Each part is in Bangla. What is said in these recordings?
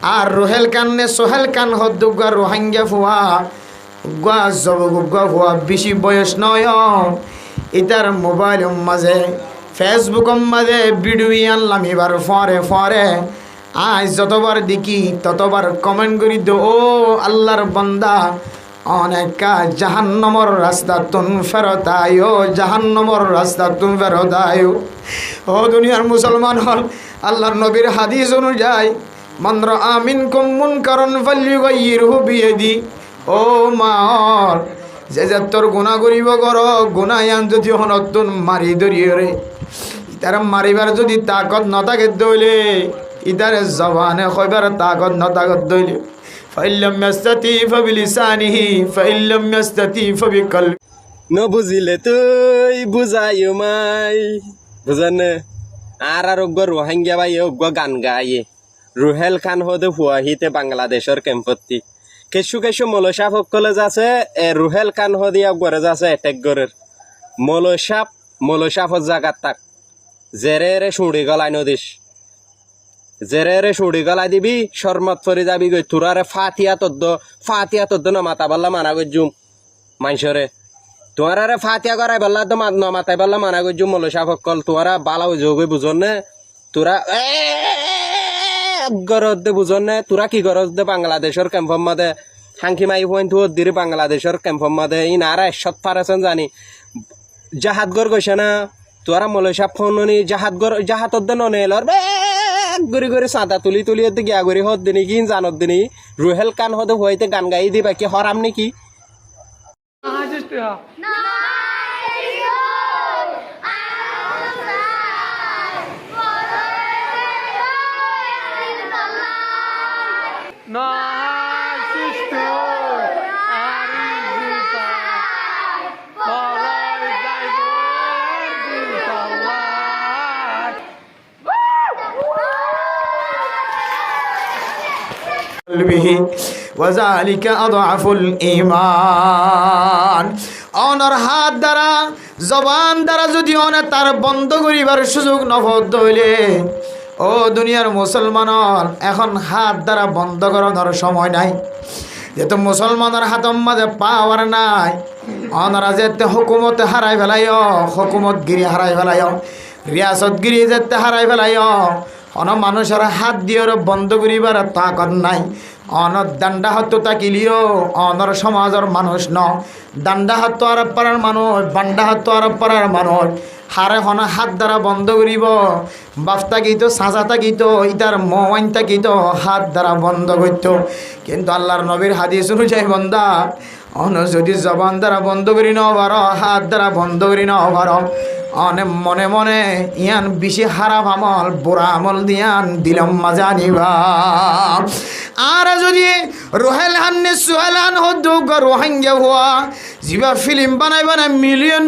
আর রোহেল কান্নে সোহেল কান হদ্দুগা রোহাঙ্গা ফুয়া গুয়া জবগুগা ফুয়া বেশি বয়স নয় ইতার মোবাইল মাঝে ফেসবুক মাঝে ভিডিও আনলাম এবার ফরে আজ যতবার দেখি ততবার কমেন্ট করি দো ও আল্লাহর বান্দা অনেক জাহান্নামের রাস্তা তুন ফেরত আয়ো জাহান্নামের রাস্তা তুন ফেরত আয়ো ও দুনিয়ার মুসলমান হল আল্লাহর নবীর হাদিস অনুযায়ী মান রাআ মিনকুম মুনকারান ফালইয়ুগাইয়িরহু বিয়াদি ও মার যে তোর গুনাহ করিব কর গুনায়ান যদি হনতুন মারি ধরিয়ে রে ইতার মারিবার যদি তাকত নথাকে দইলে ইতার জবানে কইবার তাকত নথাকত দইলে ফাইল্লাম ইয়াস্তাতি ফাবিলিসানিহি ফাইল্লাম ইয়াস্তাতি ফাবিকলবি ন বুঝিলে তুই বুঝাইও মাই বুঝানে আর অগ্গর রোহিঙ্গা ভাই অগ্গ গান গায়ে রুহেল খান হদে হুয়াহিতে বাংলাদেশের কেম্পত্তি কেশু মলসাপ কলেজ আছে রুহেল খান হদি অগ্গরে আছে এটেক গরের মলসাপর জাগাত তাক জেরে সুড়ি গলায় নদীস জেরে সুড়ি গলায় দিবি শর্মত ফরি যাবি গই তুরারে ফাতিয়া তদ্দ নমাতা বললা মানা গজুম মাইসরে তোমারে ফাতিয়া করাই বললা তো নমাতাই বললা মানা গজুম মলসাপ কল তোমারা বালাও যোগ বুঝন নে তোরা গরজ দে বুঝন নে তোরা কি গরজ দে বাংলাদেশের ক্যাম্পর মাদে হাঙ্কি মাই পয়েন্ট দিরে বাংলাদেশের ক্যাম্পর মাদে ই নারা সব পারেছেন জানি জাহাত গর গৈছে না তোরা মলসাপ ফোননি জাহাত দে ননে এলর গরি চাঁদা তুলি গিয়া গরি হদ দিনি কি জানত দিনি রুহেল কান হদে হইতে গান গাই দিবা কি হরাম নাকি ওয়াযালিকা আযআফুল ঈমান অনর হাত দ্বারা জবান দ্বারা যদি অনে তার বন্ধ করিবার সুযোগ নফদ হইলে ও দুনিয়ার মুসলমানর এখন হাত দ্বারা বন্ধ করানোর সময় নাই যেহেতু মুসলমানের হাতম মাঝে পাওয়ার নাই অনরা যেতে হুকুমত হারাই ফেলাই হুকুমতগিরি হারাই ফেলাই রিয়াসতগিরি যেতে হারাই ফেলাই অন মানুষের হাত দিয়ে বন্ধ করিবার তাকত নাই অন দান্ডা হাত তাকিলিও অনর সমাজের মানুষ ন দান্ডা হাত আরব পাড়ার মানুষ বান্ডা হাত আরব পাড়ার মানুষ হারে হন হাত দ্বারা বন্ধ করিব বাপ তাকিত সাঁচা তাকিত ইতার মোয়াইন তাকিত হাত দ্বারা বন্ধ করত কিন্তু আল্লাহর নবীর হাদিস অনুযায়ী বন্দা অন যদি জবান দ্বারা বন্ধ করি ন পার হাত দ্বারা বন্ধ করি ন পার অনে মনে মনে ইয়ান বেশি খারাপ আমল বুড়া আমল দিয়ান দিলাম মাজা নিবা আর যদি রোহেল হান্নে সোহেল হান হদ্দুগ রোহিঙ্গা হওয়া জিবা ফিল্ম বানাই মিলিয়ন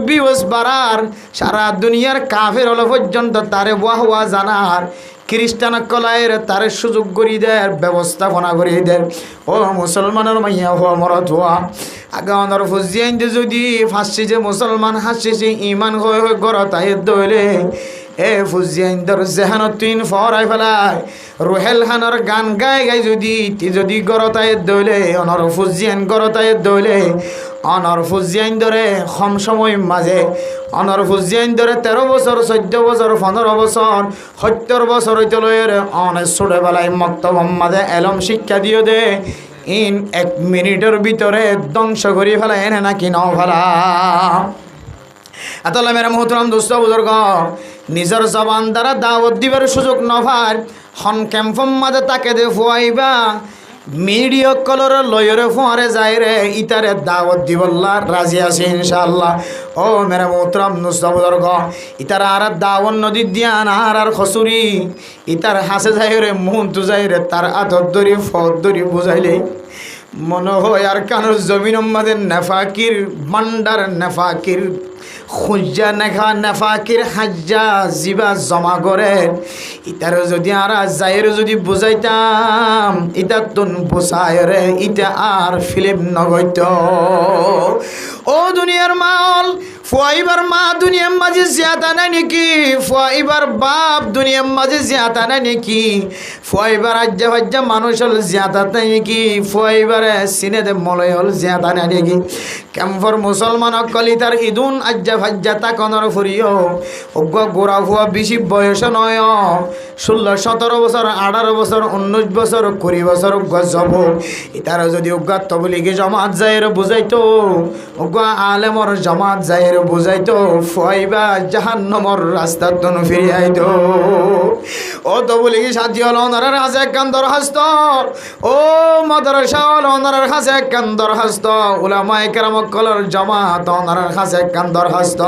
ভিউজ বাড়ার সারা দুনিয়ার কাফের হলো পর্যন্ত তারে ওয়াহওয়া জানার খ্রিস্টান কলায়ের তারে সুযোগ করি দেয় ব্যবস্থাপনা করি দেয় ও মুসলমানের মাইয়া হওয়া মরত হওয়া আগে অনর ফুজিয়াইন যদি ফাঁসছি যে মুসলমান হাসছে ইমান হয়ে গড় তাই দইলে এ ফুজিয়াইন্দর জেহানো তিন ফরাই ফেলায় রোহেল খানোর গান গাই যদি গড়তাই দইলে অনর ফুজিয়াইন গড়তাই দইলে অনর ফুজিয়াইন ধরে কম সময় মাঝে অনর ফুজিয়াইন ধরে 13 বছর 14 বছর 15 বছর 70 বছর হইতে লয়ের অনেক ছোটে বেলায় মক্তব মাঝে এলম শিক্ষা দিও দে ইন 1 মিনিটের ভিতরে ধ্বংস করি ফেলা এনে নাকি নাও ফেলা আতাল্লাহ মেরা মোহতরম দোস্ত বুজুর্গ নিজের জবান দ্বারা দাওয়াত দিবার সুযোগ নভার হন ক্যাম্পম মাঝে তাকে দে ফুয়াইবা মিডিয়া কলর লয়রে ফোয়ারে যায় রে ইতারে দাওয়াত দিবল্লা রাজি আছে ইনশাআল্লাহ ও মেরা মোহতরম দোস্ত বুজুর্গ ইতার আর দাওয়াত নদী দিয়ান আর খসুরি ইতার হাসে যায় রে মুহন তু যায় রে তার আদর দরি ফদ দরি বুঝাইলে মনে হয় আর কানুর জমিন আমাদের নেফাকির বান্ডার নেফাকির খুঁজা নেখা নেফাকির হাজ্জা জিবা জমা করে ইতার যদি আর যাইরে যদি বুঝাইতাম ইটা তুন বুঝায় রে ইটা আর ফিল্ম নগৈত ও দুনিয়ার মাল ফুয়াইবার মা দুনিয়ার মাঝে জিয়াতা নাই নাকি? ফুয়াইবার বাপ দুনিয়ার মাঝে জিয়াতা নাই নাকি? ফুয়াইবার আজ্জা ভাজ্জা মানুষ হল জিয়াতা নাই নাকি? ফুয়াইবারে সিনেদে মলয় হল জিয়াতা নাই নাকি? কেমফর মুসলমান কলিতার ইদুন আজ্জা ভাজ্জা তাকনর ফুরিও অজ্ঞ গোড়া ফুয়া বেশি বয়স নয় 16 17 বছর 18 বছর 19 বছর 20 বছর অজ্ঞ যাব ইতারা যদি অজ্ঞ তবলিগে জমাত যায়ের বুঝাইতো অজ্ঞ আলেমর জমাত যায়ের বুঝাইতো ফুয়াইবা জাহান্নামর রাস্তা তন ফিরে আইতো। ও তবলিগে সাথী হল ওনার হাসে একখান দরখাস্ত, ও মাদ্রাসা হল ওনার হাসে একখান দরখাস্ত, উলামায়ে কেরাম কলর জমাত ওনার হাসে একখান দরখাস্ত,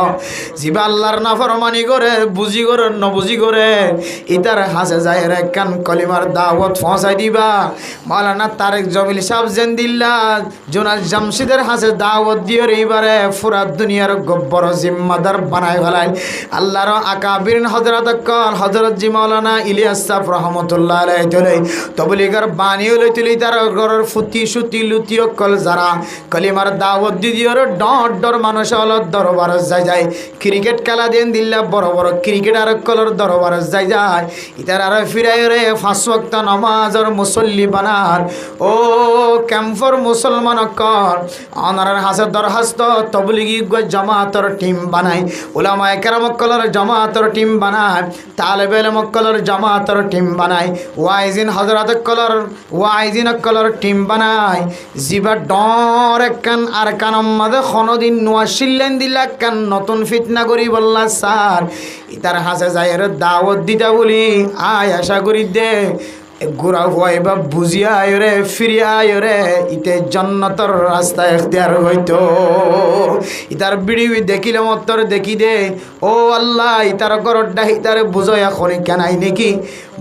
জিবা আল্লাহর নাফরমানি করে বুঝি করে নবুঝি করে ইতার হাসে যায়ের একখান কলিমার দাওয়াত পৌঁছাই দিবা। মাওলানা তারেক জমিল সাহেব জেন্দিল্লাহ জোনাস জামশিদের হাসে দাওয়াত দিয়ে এইবারে পুরা দুনিয়ার গব্বর জিম্মাদার বানাই ফেলাই। আল্লাহর আকাবির হযরত কল হযরত জি মাওলানা ইলিয়াস সাহেব রহমতুল্লাহ আলাইহি তুলি তবলিগার বাণী হলে তুলি তার ঘরের ফুটি সুতি লুতি কল যারা কলিমার দাওয়াত দিদিওর ডর ডর মানুষ হল দরবার যায় ক্রিকেট খেলা দেন দিল্লা বড় বড় ক্রিকেটার কলর দরবার যায় ইতার আর ফিরাই রে 5 ওয়াক্ত নামাজের মুসল্লি বানার। ও ক্যাম্পর মুসলমান কর অনার হাসে দরখাস্ত তবলিগি জামাতর টিম বানাই, উলামায়ে কেরাম কলর জামাতর টিম বানায়, তালেবে ইলম কলর জামাতর টিম বানায়, ওয়াইজিন হযরত কলর ওয়াইজিন কলর টিম বানায়। জিবা ডর একখান আর কানম মাঝে কোনদিন নোয়াশিল্লেন দিলা কান নতুন ফিতনা করি বললা স্যার ইতার হাসে যায়ের দাওয়াত দিতা বলি আয় আশা করি দে গোড়া হওয়াই বা বুঝিয়া আয় রে ফিরিয়া আয় রে ইতে জন্নতর রাস্তা এখতিয়ার হইতো। ইতার বিড়ি দেখিলে মতর দেখি দে ও আল্লাহ ইতার গরড্ডা ইতারে বুঝো এখন কেনাই নাকি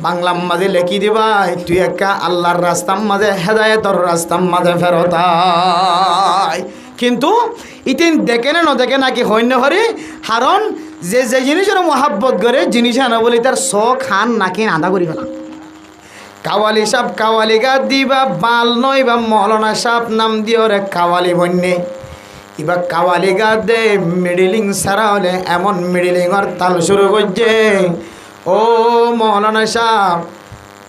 বাংলার মাঝে লেখি দিবাই তুই একা আল্লাহর রাস্তার মাঝে হেদায়েতর রাস্তার মাঝে ফেরত আয়। কিন্তু ইতিন দেখে না দেখে নাকি হইন্য হরে হারণ যে যে জিনিসের মহাব্বত করে জিনিস আনা বলি তার শখ খান নাকি আদা করি ফেলা। কাওয়ালি সাপ কাওয়ালি গা দিবা বাল নয় বা মৌলানা সাপ নাম দিও রে কাওয়ালি বন্যে এবার কাওয়ালি গা দে মিডিলিং সারা হলে এমন মিডিলিংর তাল শুরু করছে। ও মৌলানা সাপ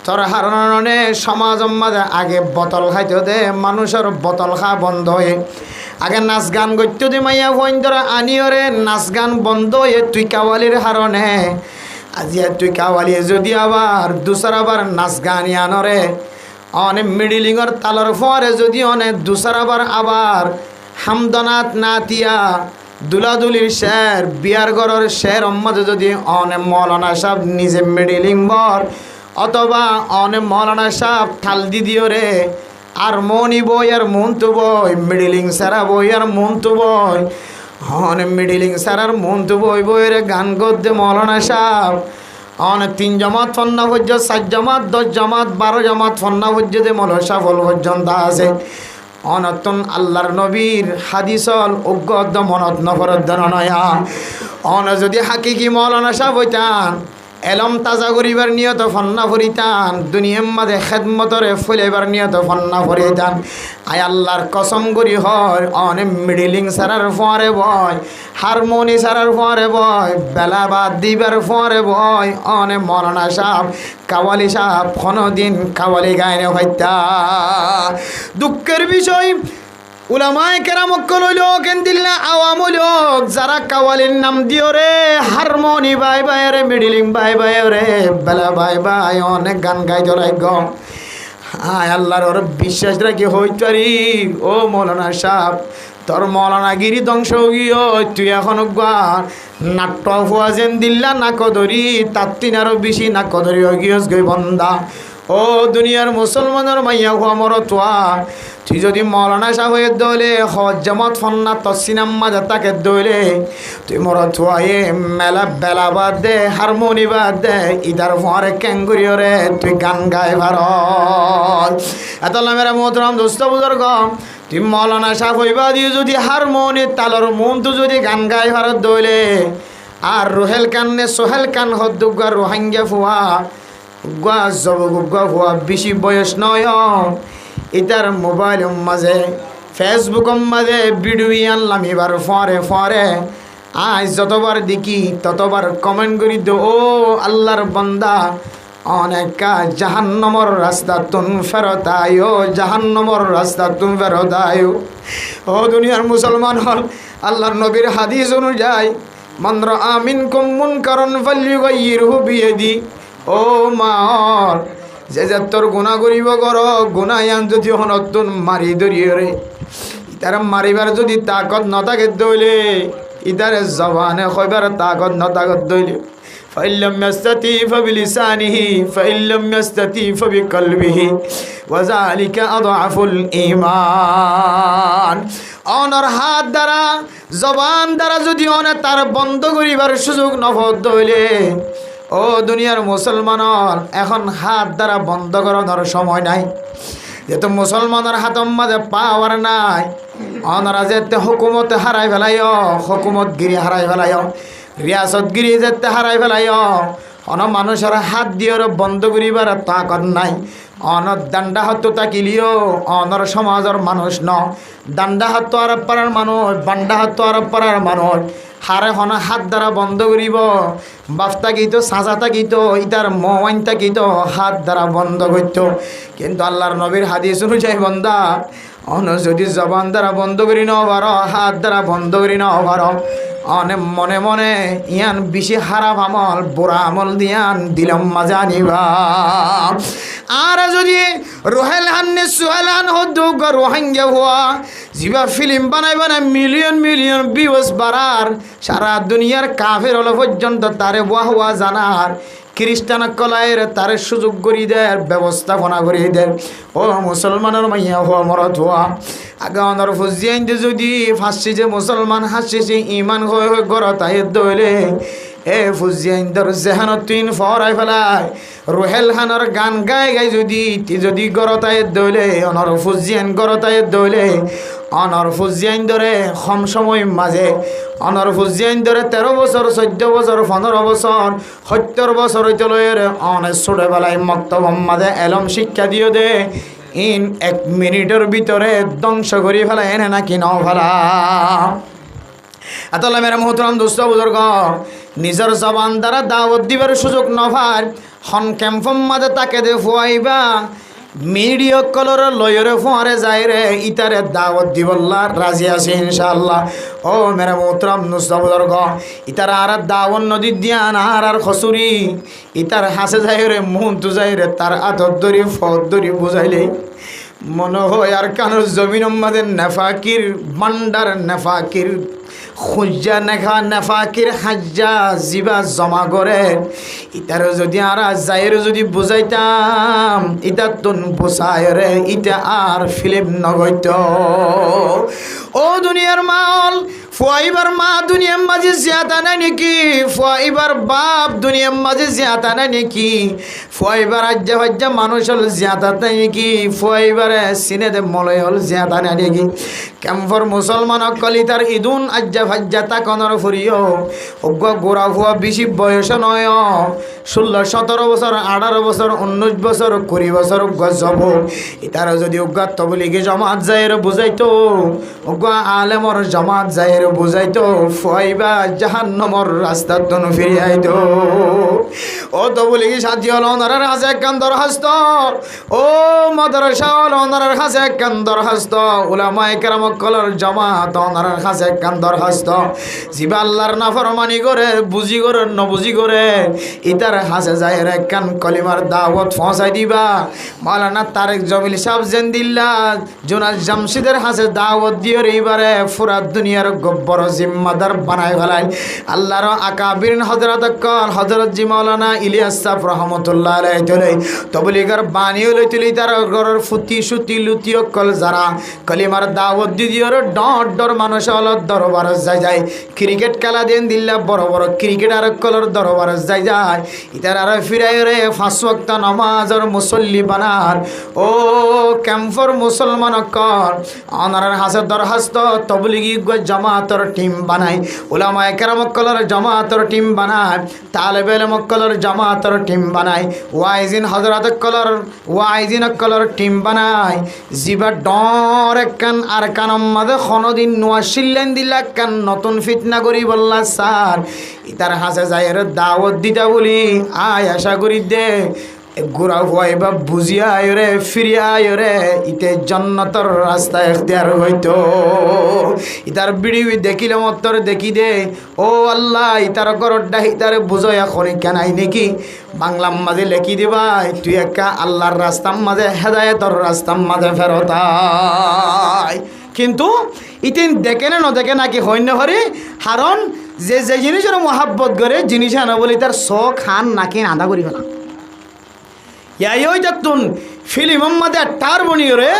তোর হারণে সমাজ মাঝে আগে বোতল খাইতে দে মানুষের বোতল খা বন্ধ হয়ে আগে নাচ গান করতে দে মাইয়া বন্ধরা আনিও রে নাচ গান বন্ধ হয়ে তুই কাওয়ালির হারণে আজি তুই কাওয়ালি যদি আবার দুসরাবার নাচ গান আনরে অনেক মিডিলিংর তালর ফরে যদি অনেক দুসরাবার আবার হামদনাত নাতিয়া দুলাদুলির শের বিয়ার গড়ের শের অম্মাদে যদি অনেক মৌলানা সাহেব নিজে মিডিলিং বর অথবা অনেক মৌলানা সাহেব ঠাল দিদিও রে আর মনি বই আর মন তো বই মিডিলিং সারা বই আর মন তো বই অনেক মিডিলিং সারার মন তো বই বইরে গান করতে মৌলানা সাহেব অনেক 3 জমাত ফন্না পর্যন্ত 7 জমাত 10 জমাত 12 জমাত ফন্না পর্যন্ত মৌলানা সাহেব পর্যন্ত আছে অনতন আল্লাহর নবীর হাদিসল অজ্ঞ মনত নফরত নয়া অন যদি হাকিকি মৌলানা সাহেব হইতান এলম তাজা করিবার নিয়ত ফন্না ফরিতান দুনিয়ার মাঝে খেদমতরে ফুলেবার নিয়ত ফন্না ফরিতান আয় আল্লাহর কসম করি হয় অনেক মিডিলিং সারার ফরে বয় হারমোনি সারার ফরে বয় বেলা বাদ দিবার ফরে বয় অনেক মৌলানা সাহেব কাওয়ালি সাহেব কোনোদিন কাওয়ালি গায়নে হইতা। দুঃখের বিষয় উলামায়ে কেরাম কলইল কেন্দিল্লা আওয়াম লোক যারা কাওয়ালির নাম দিও রে হারমোনি বাই বাই রে মিডিলিং বাই বাই রে বেলা বাই বাই অনেক গান গাই ধরাই গম আয় আল্লাহর ওর বিশ্বাস রাখি হইতারি। ও মৌলানা সাহেব তোর মৌলানাগিরি ধ্বংস গিয়ে তুই এখন নাট্য হওয়া যেন দিল্লা না কদরি তার 3 আরো বেশি না কদরি গিয়স গই বন্দা। ও দুনিয়ার মুসলমানের মাইয়া হওয়া মর তোয়া তুই যদি মৌলানা সাহেবের দলে হজ জামাত ফন্না তসিনাম মাঝে তাকে দলে তুই মর তোয়া এ মেলা বেলা বাদ দে হারমোনি বাদ দে ইদার ফরে ক্যাঙ্গুরিও রে তুই গান গাই ভারত এত মেরা মোহতরাম দোস্ত বুজুর্গ তুই মৌলানা সাহেব হইবা দিয়ে যদি হারমোনি তালর মন তো যদি গান গাই ভারত দলে আর রোহেল কান্নে সোহেল কান হদ্দুগা রোহাঙ্গা ফুয়া গুয়া জব গুয়া ফুয়া বেশি বয়স নয় ইতার মোবাইল মাঝে ফেসবুক মাঝে ভিডিও আনলাম এবার ফরে ফরে আজ যতবার দেখি ততবার কমেন্ট করি তো ও আল্লাহর বান্দা অনেক জাহান্নামের রাস্তা তুন ফেরত আয়ো, জাহান্নামের রাস্তা তুন ফেরত আয়ো। ও দুনিয়ার মুসলমান হল, আল্লাহর নবীর হাদিস অনুযায়ী মান রাআ মিনকুম মুনকারান ফালইয়ুগাইয়িরহু বিয়াদি। ও মা, যে যে তোর গুনাহ করিব কর, গুনাহ যদি হনতুন মারি ধরিয়ে রে, ইতার মারিবার যদি তাকত নথাকে দইলে, ইতার জবানে কইবার তাকত নথাকে দইলে, ফাইল্লাম ইয়াস্তাতি ফাবিলিসানিহি ফাইল্লাম ইয়াস্তাতি ফাবিকলবিহি ওয়াযালিকা আযআফুল ঈমান। অনর হাত দ্বারা জবান দ্বারা যদি অনে তার বন্ধ করিবার সুযোগ নফদ হইলে, ও দুনিয়ার মুসলমান, এখন হাত দ্বারা বন্ধ করানোর সময় নাই। যেহেতু মুসলমানের হাতের মাঝে পাওয়ার নাই, অনারা যেতে হুকুমত হারাই ফেলাই, হুকুমত গিরি হারাই ফেলাই, রিয়াসত গিরি যেতে হারাই ফেলাই, অন মানুষের হাত দিয়ে বন্ধ করিবার তাকত নাই। অনর দান্ডা হাত তাকিলিও অনর সমাজের মানুষ ন, দান্ডা হাত আর পাড়ার মানুষ, বান্ডা হাত আর পাড়ার মানুষ হারে হন হাত দ্বারা বন্ধ করিব। বাফতা গীত সাঁচা গীত ইতার মোয়াইনটা গীত হাত দ্বারা বন্ধ করত। কিন্তু আল্লাহর নবীর হাদিস অনুযায়ী বন্দা অন যদি জবান দ্বারা বন্ধ করি ন পারো, হাত দ্বারা বন্ধ করি ন পারো, অনে মনে মনে ইয়ান বেশি খারাপ আমল বুড়া আমল দিয়ান দিলাম মাজা নিবা। আর যদি রোহেল হান্নে সোহেল হান হদ্দুক রোহিঙ্গা হওয়া জিবা ফিল্ম বানাইবা না মিলিয়ন মিলিয়ন ভিউজ বাড়ার, সারা দুনিয়ার কাফের হলো পর্যন্ত তারে ওয়াহওয়া জানার, খ্রিস্টান কলায়ের তার সুযোগ করি দেয়, ব্যবস্থাপনা করি দেয়। ও মুসলমানের মাইয়া হওয়া মরত হওয়া আগে অনর ফুজিয়াইন যদি ফাঁসি যে মুসলমান হাসিছে ইমান হয়ে হয়ে গড় তাই দইলে এ ফুজিয়াইন দর জেহান তিন ফরাই ফেলায় রোহেল খানোর গান গাই গাই যদি গড় তাই দইলে অনর ফুজিয়াইন গড় তাই দইলে অনর ফুজিয়াইন দরে কম সময় মাঝে অনর ফুজিয়াইন দরে 13 বছর 14 বছর 15 বছর 70 বছর চলের অনেক ছোটে বেলায় মক্তব মাঝে এলম শিক্ষা দিও দে ইন 1 মিনিটের ভিতরে ধ্বংস করি ফেলা এনে নাকি নাও ফেলা। এতলা মেরা মোহতরম দোস্ত বুজুর্গ, নিজের জবান দ্বারা দাওয়াত দিবার সুযোগ নভার হন ক্যাম্পম মাঝে তাকে দে ফুয়াইবা মিডিয়া কলর লয়রে ফুয়ারে যায় রে, ইতারে দাওয়াত দিবল্লার রাজি আছে ইনশাআল্লাহ। ও মেরা মোহতরম দোস্ত বুজুর্গ, ইতার আর দাওয়াত নদী দিয়ান আর খসুরি ইতার হাসে যায় রে, মুন তু যায় রে, তার আদর দরি ফদ দরি বুঝাইলে মনে হয় আর কানোর জমিন আমাদের নেফাকির বান্ডার, নেফাকির খুঁজা নেখা নেফাকির হাজ্জা জিবা জমা করে। ইতার যদি আর যাইর যদি বুঝাইতাম ইতার তুন বুঝায় রে, ইটা আর ফিল্ম নগৈত। ও দুনিয়ার মাল ফুয়াইবার মা দুনিয়ার মাঝে জিয়াতা নাই নাকি, ফুয়াইবার বাপ দুনিয়ার মাঝে জিয়াতা নাই নাকি, ফুয়াইবার আজ্জা ভাজ্জা মানুষ হল জিয়াতা নাই নাকি, ফুয়াইবারে সিনে দে মলয় হল জিয়াতা নাই নাকি। ক্যাম্পর মুসলমান কলিতার ইদুন আজ্জা ভাজ্জা তাকনর ফুরিও অজ্ঞ গোড়া ফুয়া বেশি বয়স নয়, 16 17 বছর 18 বছর 19 বছর 20 বছর গজব ইতার যদি অজ্ঞ তবলিগে জমাত যায় বুঝাইতো, অজ্ঞ আলেমর জমাত যায় বুঝাইতো, ফুয়াইবা জাহান্নামের রাস্তা তন ফিরিয়াইতো। ও তবলিগি সাথী হল ওনার কাছে একখান দরখাস্ত, ও মাদ্রাসা হল ওনার কাছে একখান দরখাস্ত, উলামায়ে কেরাম কলর জমাত ওনার কাছে একখান দরখাস্ত, জিবা আল্লাহর নাফরমানি করে বুঝি করে নবুঝি করে ইতার হাসে যায় একখান কলিমার দাওয়াত পৌঁছাই দিবা। মাওলানা তারেক জমিল সাহেব জেন্দিল্লা জোনাস জামশিদের হাসে দাওয়াত দিয়ে এইবারে পুরা দুনিয়ার গব্বর জিম্মাদার বানাই ফেলাই। আল্লাহর আকাবির হযরত কল হযরত জি মাওলানা ইলিয়াস সাহেব রহমাতুল্লাহ আলাইহি তলে তবলিগের বাণীও লইতলি তার ঘরের ফুটি সুতি লুতিও কল যারা কলিমার দাওয়াত দিদিওর ডট ডর মানুষ হল দরবার যায় ক্রিকেট খেলা দেন দিল্লা বড় বড় ক্রিকেটার কলর দরবার যায় ইতার আর ফিরাই রে 5 ওয়াক্ত নামাজের মুসল্লি বানার। ও ক্যাম্পর মুসলমান কল অনার হাসে দরখাস্ত তবলিগি জামাত জামাতর টিম বানায়, উলামায়ে কেরামকলের জামাতর টিম বানায়, তালেবে ইলমকলের জামাতর টিম বানায়, ওয়াইজিন হযরতকলের ওয়াইজিনকলের টিম বানায়। জিবা ডর একখান আর কানম মাঝে কোনোদিন নোয়া শিল্লেন দিলা কান নতুন ফিতনা করি বললা স্যার ইতার হাসে যায় দাওয়াত দিতা বলি আয় আশা করি দে গোড়া হওয়াই বা বুঝিয়া আয় রে ফিরিয়া আয় রে ইতে জন্নতর রাস্তা এখতিয়ার হইতো। ইতার বিড়ি দেখিলে মতর দেখি দে ও আল্লাহ ইতার গরড্ডা ইতারে বুঝাইয়া খনি কেনাই নাকি বাংলার মাঝে লেখি দিবা তুই একা আল্লাহর রাস্তার মাঝে হেদায়েতর রাস্তার মাঝে ফেরতাই। কিন্তু ইতিন দেখে না দেখে নাকি হইন্য হরি হারণ যে যে জিনিসের মহাব্বত করে জিনিস আনা বলি তার শখ খান নাকি আদা করি না ইয়াই ওই যাতুন ফিলিম মাঝে টার বনিয়রে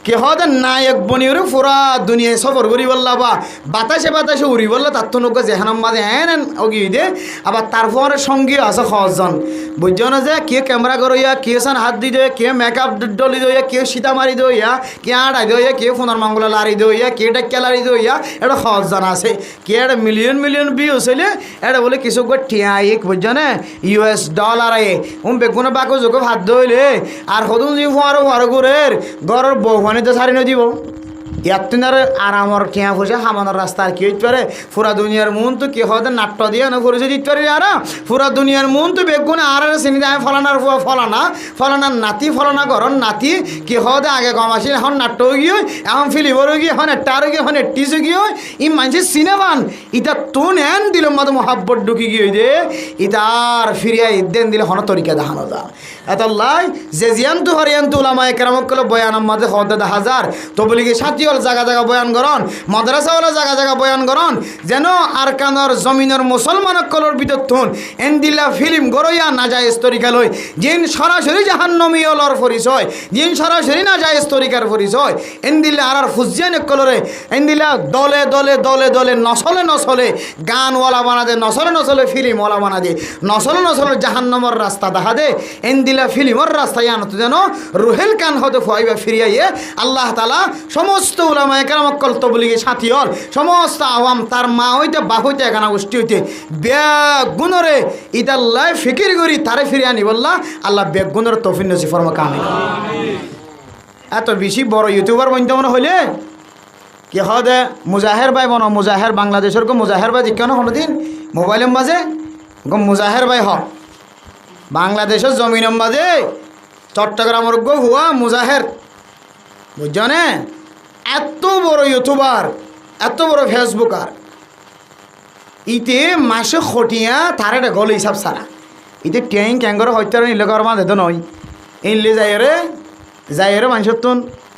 কে হতে নায়ক বনিয়রে পুরা দুনিয়ায় সফর করি বললা বা বাতাসে বাতাসে উড়ি বললা তার তো নৌকা যেখান মাঝে হ্যান ওগি দে আবার তারপরে সঙ্গী আছে সজন বুঝছো না যে কে ক্যামেরা করইয়া কে সান হাত দি দে কে মেকআপ ডলি দইয়া কে সীতা মারি দইয়া কে আড়াই দইয়া কে ফোনার মঙ্গলা লারি দইয়া কে ডাক্কা লারি দইয়া এটা সজন আছে কে এটা মিলিয়ন মিলিয়ন ভিউজ হইলে এটা বলে কিছু টিয়াইক বুঝছো না $, বেগুনে বাকো যোগ হাত ধইলে আর সদুন যে ফুয়ারো ফুয়ারো করে ঘরের বউখানে তো সারি নদীব ইয়ার আরামর টিয়া ফুসে হামানোর রাস্তা আর কি হইতে পারে পুরা দুনিয়ার মন তো কি হতে নাট্য দিয়ে না ফুরেছে দিতে পারি আর পুরা দুনিয়ার মন তো বেগুনে আর চিনি দেয় ফলানার ফলানার নাতি ফলানা ঘরর নাতি কি হতে আগে কম আসি এখন নাট্য গিয়ে এখন ফিলিমরও গিয়ে এখন একটারও গিয়ে এখন একটিসও গিয়ে ই মানুষের সিনেমান ইটা তুন এন দিল মতো মহাব্বত ঢুকি গিয়ে দে ইতার ফিরিয়া ইদেন দিলে হন তরিকা দেখানো যা এত লাই যে জিয়ান্তু হরিয়ান্তু উলামায়ে কেরামকল বয়ানের মাঝে হতে হাজার তো বলি কি সাথী জায়গা জায়গা বয়ান করন মাদ্রাসাওয়ালা জায়গা জায়গা বয়ান করন যেন আর কানর জমিনের মুসলমানক কলর ভিতর থুন এন্দিল্লা ফিল্ম গরইয়া না যায় তরিকা লই জিন সরাসরি জাহান্নামী অলর পরিচয় জিন সরাসরি না যায় তরিকার পরিচয় এন্দিল্লা আর ফুজিয়ান কলরে এন্দিল্লা দলে দলে দলে দলে নসলে নসলে গানওয়ালা বানা দে নসলে নসলে ফিল্মওয়ালা বানা দে নসলে নসলে জাহান্নামের রাস্তা দেখা দে এন্দিল্লা ফিল্মের রাস্তায় আনত যেন রুহেল কান হতে ফুয়াইবা ফিরিয়াইয়ে আল্লাহ তাআলা সমস্ত উলামায়ে কেরামকল তবলিগি সাথী হল সমস্ত আওয়াম তার মা হইতে বা হইতে এখানা গোষ্ঠী হইতে বেগুণরে ইদাল্লাহ ফিকির করি তারে ফিরে আনি বললা আল্লাহ বেগুণের তৌফিক নসিব ফরমা কামিল। এত বেশি বড় ইউটিউবার বনতে মনে হইলে কি হদে মুজাহের ভাই বনো মুজাহের বাংলাদেশের গো মুজাহের ভাই কেন কোনোদিন মোবাইলের মাঝে গো মুজাহের ভাই হ বাংলাদেশের জমিনের মাঝে চট্টগ্রামের গো হুয়া মুজাহের বুঝছো না এত বড় ইউটিউবার এত বড় ফেসবুকার ইতে মাসে খটিয়া তার একটা গল হিসাব সারা ইতে ট্যাং ক্যাঙ্গর হত্যা নিলেকর মাঝে তো নয় ইনলে যাইরে মানুষের তো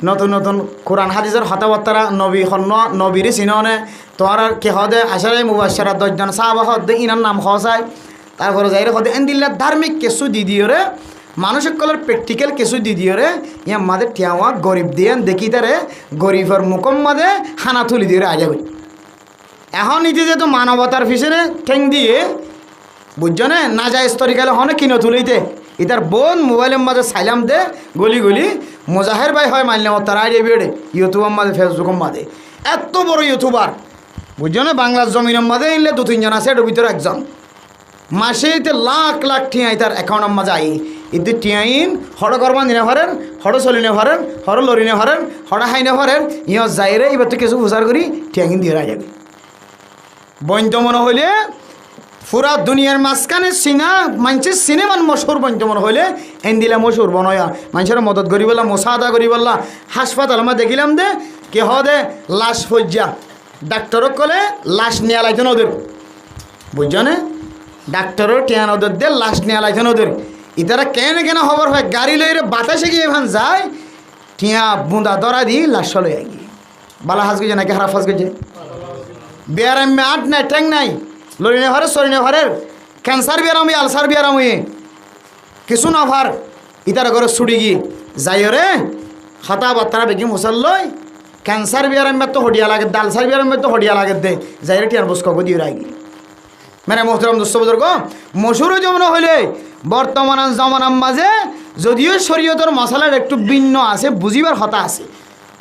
নতুন নতুন কোরআন হাদিসের হতাবার্তারা নবী হন্য নবীর চিননে তোমার কে হদে আসারে মুবাশশারা 10 জন সাহাবা হদে ইনার নাম হসায় তারপরে যাইরে হদে এন্দিল্লা ধার্মিক কিছু দিদিও রে মানুষের কলার প্র্যাকটিক্যাল কিছু দিদিও রে ইয়া মাঝে টিয়াওয়া গরিব দিয়ে দেখি তারে গরিবের মুখম মাঝে হানা তুলি দিয়ে আগে বলি এখন নিজে যেহেতু মানবতার পিছনে ঠেং দিয়ে বুঝছো না যায় স্তরিকালে হনে কিনো তুলিতে ইতার বোন মোবাইলের মাঝে সাইলাম দে গলি গলি মুজাহের ভাই হয় মানলাম তার আইডিয়া বেড়ে ইউটিউবের মাঝে ফেসবুকের মাঝে এত বড় ইউটিউবার বুঝছো না বাংলার জমিনের মাঝে ইনলে 2-3 জন আছে এটার ভিতরে একজন মাসে ইতে লাখ লাখ টিয়াই তার অ্যাকাউন্টের মাঝে আই ইতে টিয়াইন হড় করবা নিনে ভরেন হড় চলি নে ভরেন হড় লরি নে ভরেন হড়া হাই নে ভরেন ইহ যাইরে এবার তো কিছু প্রচার করি টিয়াইন দিয়ে যাবে বন্ত মনে হইলে পুরা দুনিয়ার মাঝখানে মানুষের সিনেমান মশহুর বন্ত মনে হইলে এন্দিলা মশহুর বনয়া মানুষের মদত করি বললা মোসাদা করি বললা হাসপাতাল আমরা দেখিলাম দে কে দে লাশ ফজ্জা ডাক্তারক কলে লাশ নিয়ে লাইতেন ওদের বুঝছো না ডাক্তারও টিয়ান ওদের দে লাশ নিয়ে লাইতেন ওদের ইতারা কেন খবর হয় গাড়ি লইরে বাতাসে গিয়ে এখান যায় টিয়া বুঁদা দরা দি লাশ লইয়া গিয়ে বালা হাস গেছে নাকি খারাপ হাস গেছে বেয়ারাম আট নাই ঠ্যাং নাই লরিনে ঘরে সরিনে ঘরের ক্যান্সার বেরামি আলসার বেরামি কিছু না ভার ইতারা ঘরে ছুটি গিয়ে যাই রে হতা বাত্তারা বেগি মুসল্লই ক্যান্সার বেরামে তো হডিয়া লাগে আলসার বেরামে তো হডিয়া লাগে দে যাই রে টিয়ার বস কগো দিয়ে রাখি মানে মোহতরম দোস্ত বুজুর্গ মশুর যেমন হইলে বর্তমান জমানার মাঝে যদিও শরীয়তের মশলার একটু ভিন্ন আছে বুঝিবার হতা আছে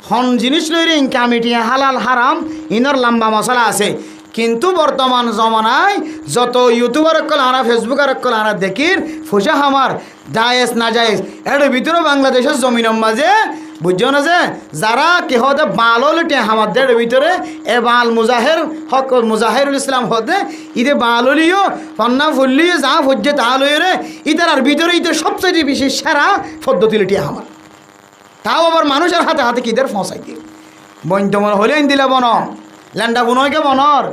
হন জিনিস লইরে ইনকা মিটিয়া হালাল হারাম ইনর লম্বা মশলা আছে কিন্তু বর্তমান জমানায় যত ইউটিউবার কল আরা ফেসবুকের কল আরা দেখির ফুসা হামার জায়েজ না জায়েজ এর ভিতরে বাংলাদেশের জমিনের মাঝে বুঝছো না যে যারা কেহ বাল হলে হামাদের ভিতরে এ বাল মুজাহের হক মুজাহিরুল ইসলাম হতে ইদে বাল হলিও পন্না ফুললিও যা ফুজছে তা লইরে ইতার আর ভিতরে ইদের সবচেয়ে বেশি সেরা পদ্ধতি লিটি আমার তাও আবার মানুষের হাতে হাতে কিদের ফসাই দিয়ে বইন্তমন হলে দিলে বন ল্যান্ডা বুনয়কে বনর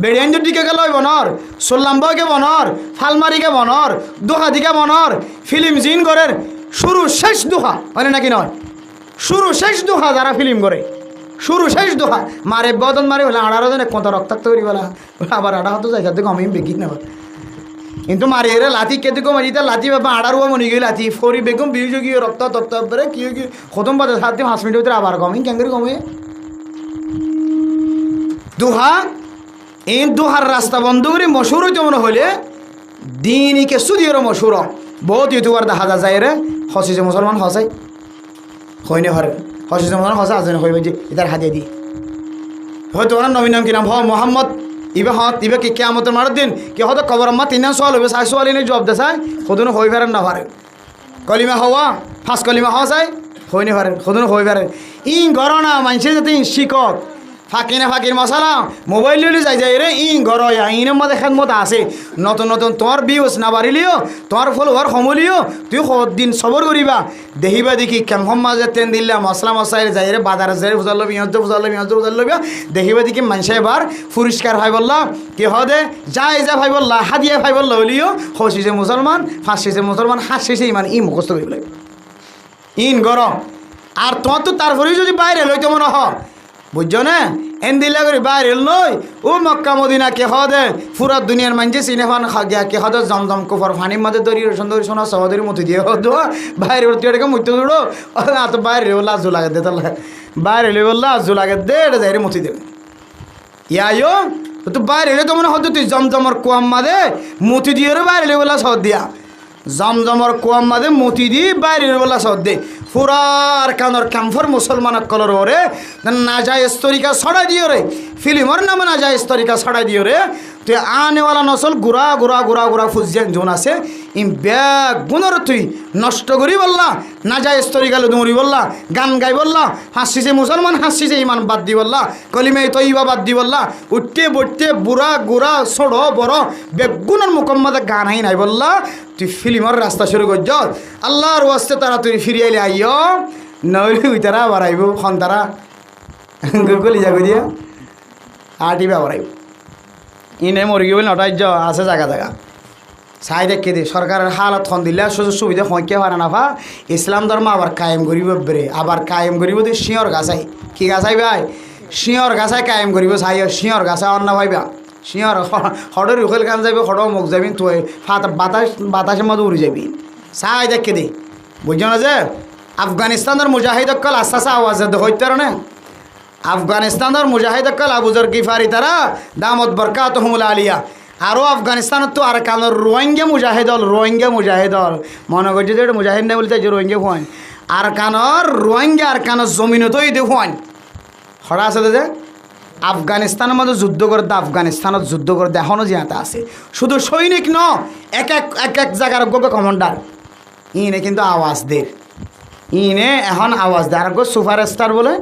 বেড়িয়াঞ্জুর দিকে গেল বনর সোল্লাম্বকে বনর ফালমারিকে বনর দোহা দিকে বনর ফিল্ম জিন করের শুরু শেষ দোহা মানে নাকি নয় শুরু শেষ দোহা যারা ফিল্ম করে শুরু শেষ দোহা মারে বদন মারে হলে আড়ারো জন এক কথা রক্তাক্ত করি বলা আবার আড়া হতো যাই দেখো আমি বেগি না কিন্তু মারি এরে লাথি কেতু কো মারিতা লাথি বাবা আড়ারুয়া মনি গেল লাথি ফরি বেগম বিজু গিয়ে রক্ত তক্ত পরে কি কি খতম বাদে 7 দিন 5 মিনিটের ভিতরে আবার কমে ক্যাঙ্গারি কমে দোহা এই দোহার রাস্তা বন্ধ করে মশুর হইতে মনে হলে দিনকে সুদিয়ের মশুর বহুত ইউটিউবার দেখা যায় রে হসিছে মুসলমান হসাই হইনে হরে হসিছে মুসলমান হসা আছে হইবে যে ইতার হাতে দি হয়তো ওনার নবীন নাম কি নাম মোহাম্মদ ইবে হত ইবে কি কিয়ামতের মারার দিন কি হয়তো কবর আম্মা 3 সওয়াল হবে 6 সওয়াল এনে জবাব দেয় খুদন হই পারেন না পারে কলিমা হওয়া ফার্স্ট কলিমা হওয়া যায় হইনে পারেন খুদন হই পারেন ইন গরনা মানুষের যাতে শিকক ফাঁকি না ফাঁকির মশালা মোবাইল লিয়ে যাই যাই রে ঘর ইনের মধ্যে খেদমত আছে নতুন নতুন তোমার বিউস না বাড়িলিও তোমার ফলোয়ার সমলিও তুই দিন সবর করিবা দেখিবা দেখি কেমন মাঝে তেন দিল্লা মশলা মশাই যাই রে বাজারে যাই বুঝাল লবি বুঝাল লবি দেখিবা দেখি মানুষে এবার পরিষ্কার ভাই বললা কি হদে যাই যা ভাই বললা হাদিয়া ভাই বললা হলিও হসিছে মুসলমান ফাঁসিছে মুসলমান হাসিছে ইমান মুখস্থ করিব লাগে ইন গরম আর তোমার তো তারপরেই যদি বাইরে লইতে মনে হ বুঝছো না এন দিলা করে বাইরে লই ও মক্কা মদিনা কে হদে পুরা দুনিয়ার মানছে সিনেফান গিয়া কে হদে জমজম কুফর ফানির মধ্যে দড়ি সুন্দরী সোনা সহদরি মতি দিয়ে হতো বাইরে উঠতে মুইতে দৌড়ো তো বাইরে লাজু লাগে দে তাহলে বাইরে লাজু লাগে দে এটা যাই রে মতি দেবে ইয়াইও তো বাইরে তো মনে হতো তুই জমজমর কুয়াম মাদে মতি দিয়ে রে বাইরে বলা সহ দিয়া জমজমর কুয়াম মাদে মতি দিয়ে বাইরে বলা সহ দে পুরার কানর ক্যাম্ফর মুসলমান কলর ওরে না যায় তরিকা ছড়াই দিও রে ফিল্মর নামে না যায় তরিকা ছড়াই দিও রে তুই আনেওয়ালা নসল গুড়া গুড়া গুড়া গুড়া ফুজিয়ান জোন আছে ইম ব্যাগ গুণর তুই নষ্ট করি বললা না যায় তরিকা লুদুমরি বললা গান গাই বললা হাসিছে মুসলমান হাসিছে ইমান বাদ দি বললা কলিমে তৈবা বাদ দি বললা উঠতে বইতে বুড়া গুড়া ছোড় বড় বেগুনের মুকম্মদে গান হাই নাই বললা তুই ফিল্মর রাস্তা শুরু করছ আল্লাহর ওয়াস্তে তারা তুই ফিরিয়ে আইলে আইও নইলে ওই তারা আবার আইব খন তারা গলি যাবে দিয়া আটিবে আবার আইব ইনে মরগি বলে নটাই আছে জায়গা জায়গা চাই দেখে দে সরকারের হালত খন দিলে সুযোগ সুবিধা হইকে পারে না ভা ইসলাম ধর্ম আবার কায়েম করিব বেরে আবার কায়েম করিব তুই শিঁয়র গাছাই কি গাছাই ভাই শিঁয়র গাছাই কায়েম করিব চাই শিঁয়র গাছাই অন্য ভাইবা শিঁয়র হড়ের উখেল কান যাবি হড় মুখ যাবি তুই বাতাসের মধ্যে উড়ে যাবি চাই দেখে দে বুঝছো না যে আফগানিস্তানের মুজাহিদ অকল আস্তে আস্তে আওয়াজ হইতে না আফগানিস্তানের মুজাহিদ অকল আবুজর গিফারি তারা দামত বরকাতুহুমুল আলিয়া আরও আফগানিস্তানত তো আর কানোর রোহিঙ্গা মুজাহিদ হল মনে করছে যে মুজাহিদ নাই বলতে যে রোহিঙ্গা হন আর কানোর রোহিঙ্গা আর কানোর জমিনতই দেখুন হরা আছে যে আফগানিস্তানের মধ্যে যুদ্ধ করে আফগানিস্তানত যুদ্ধ করে এখনও জিয়াতে আছে শুধু সৈনিক ন এক এক জায়গার গোবে কমান্ডার ইনে কিন্তু আওয়াজ দে ইনে এখন আওয়াজ দে আর সুপার স্টার বলে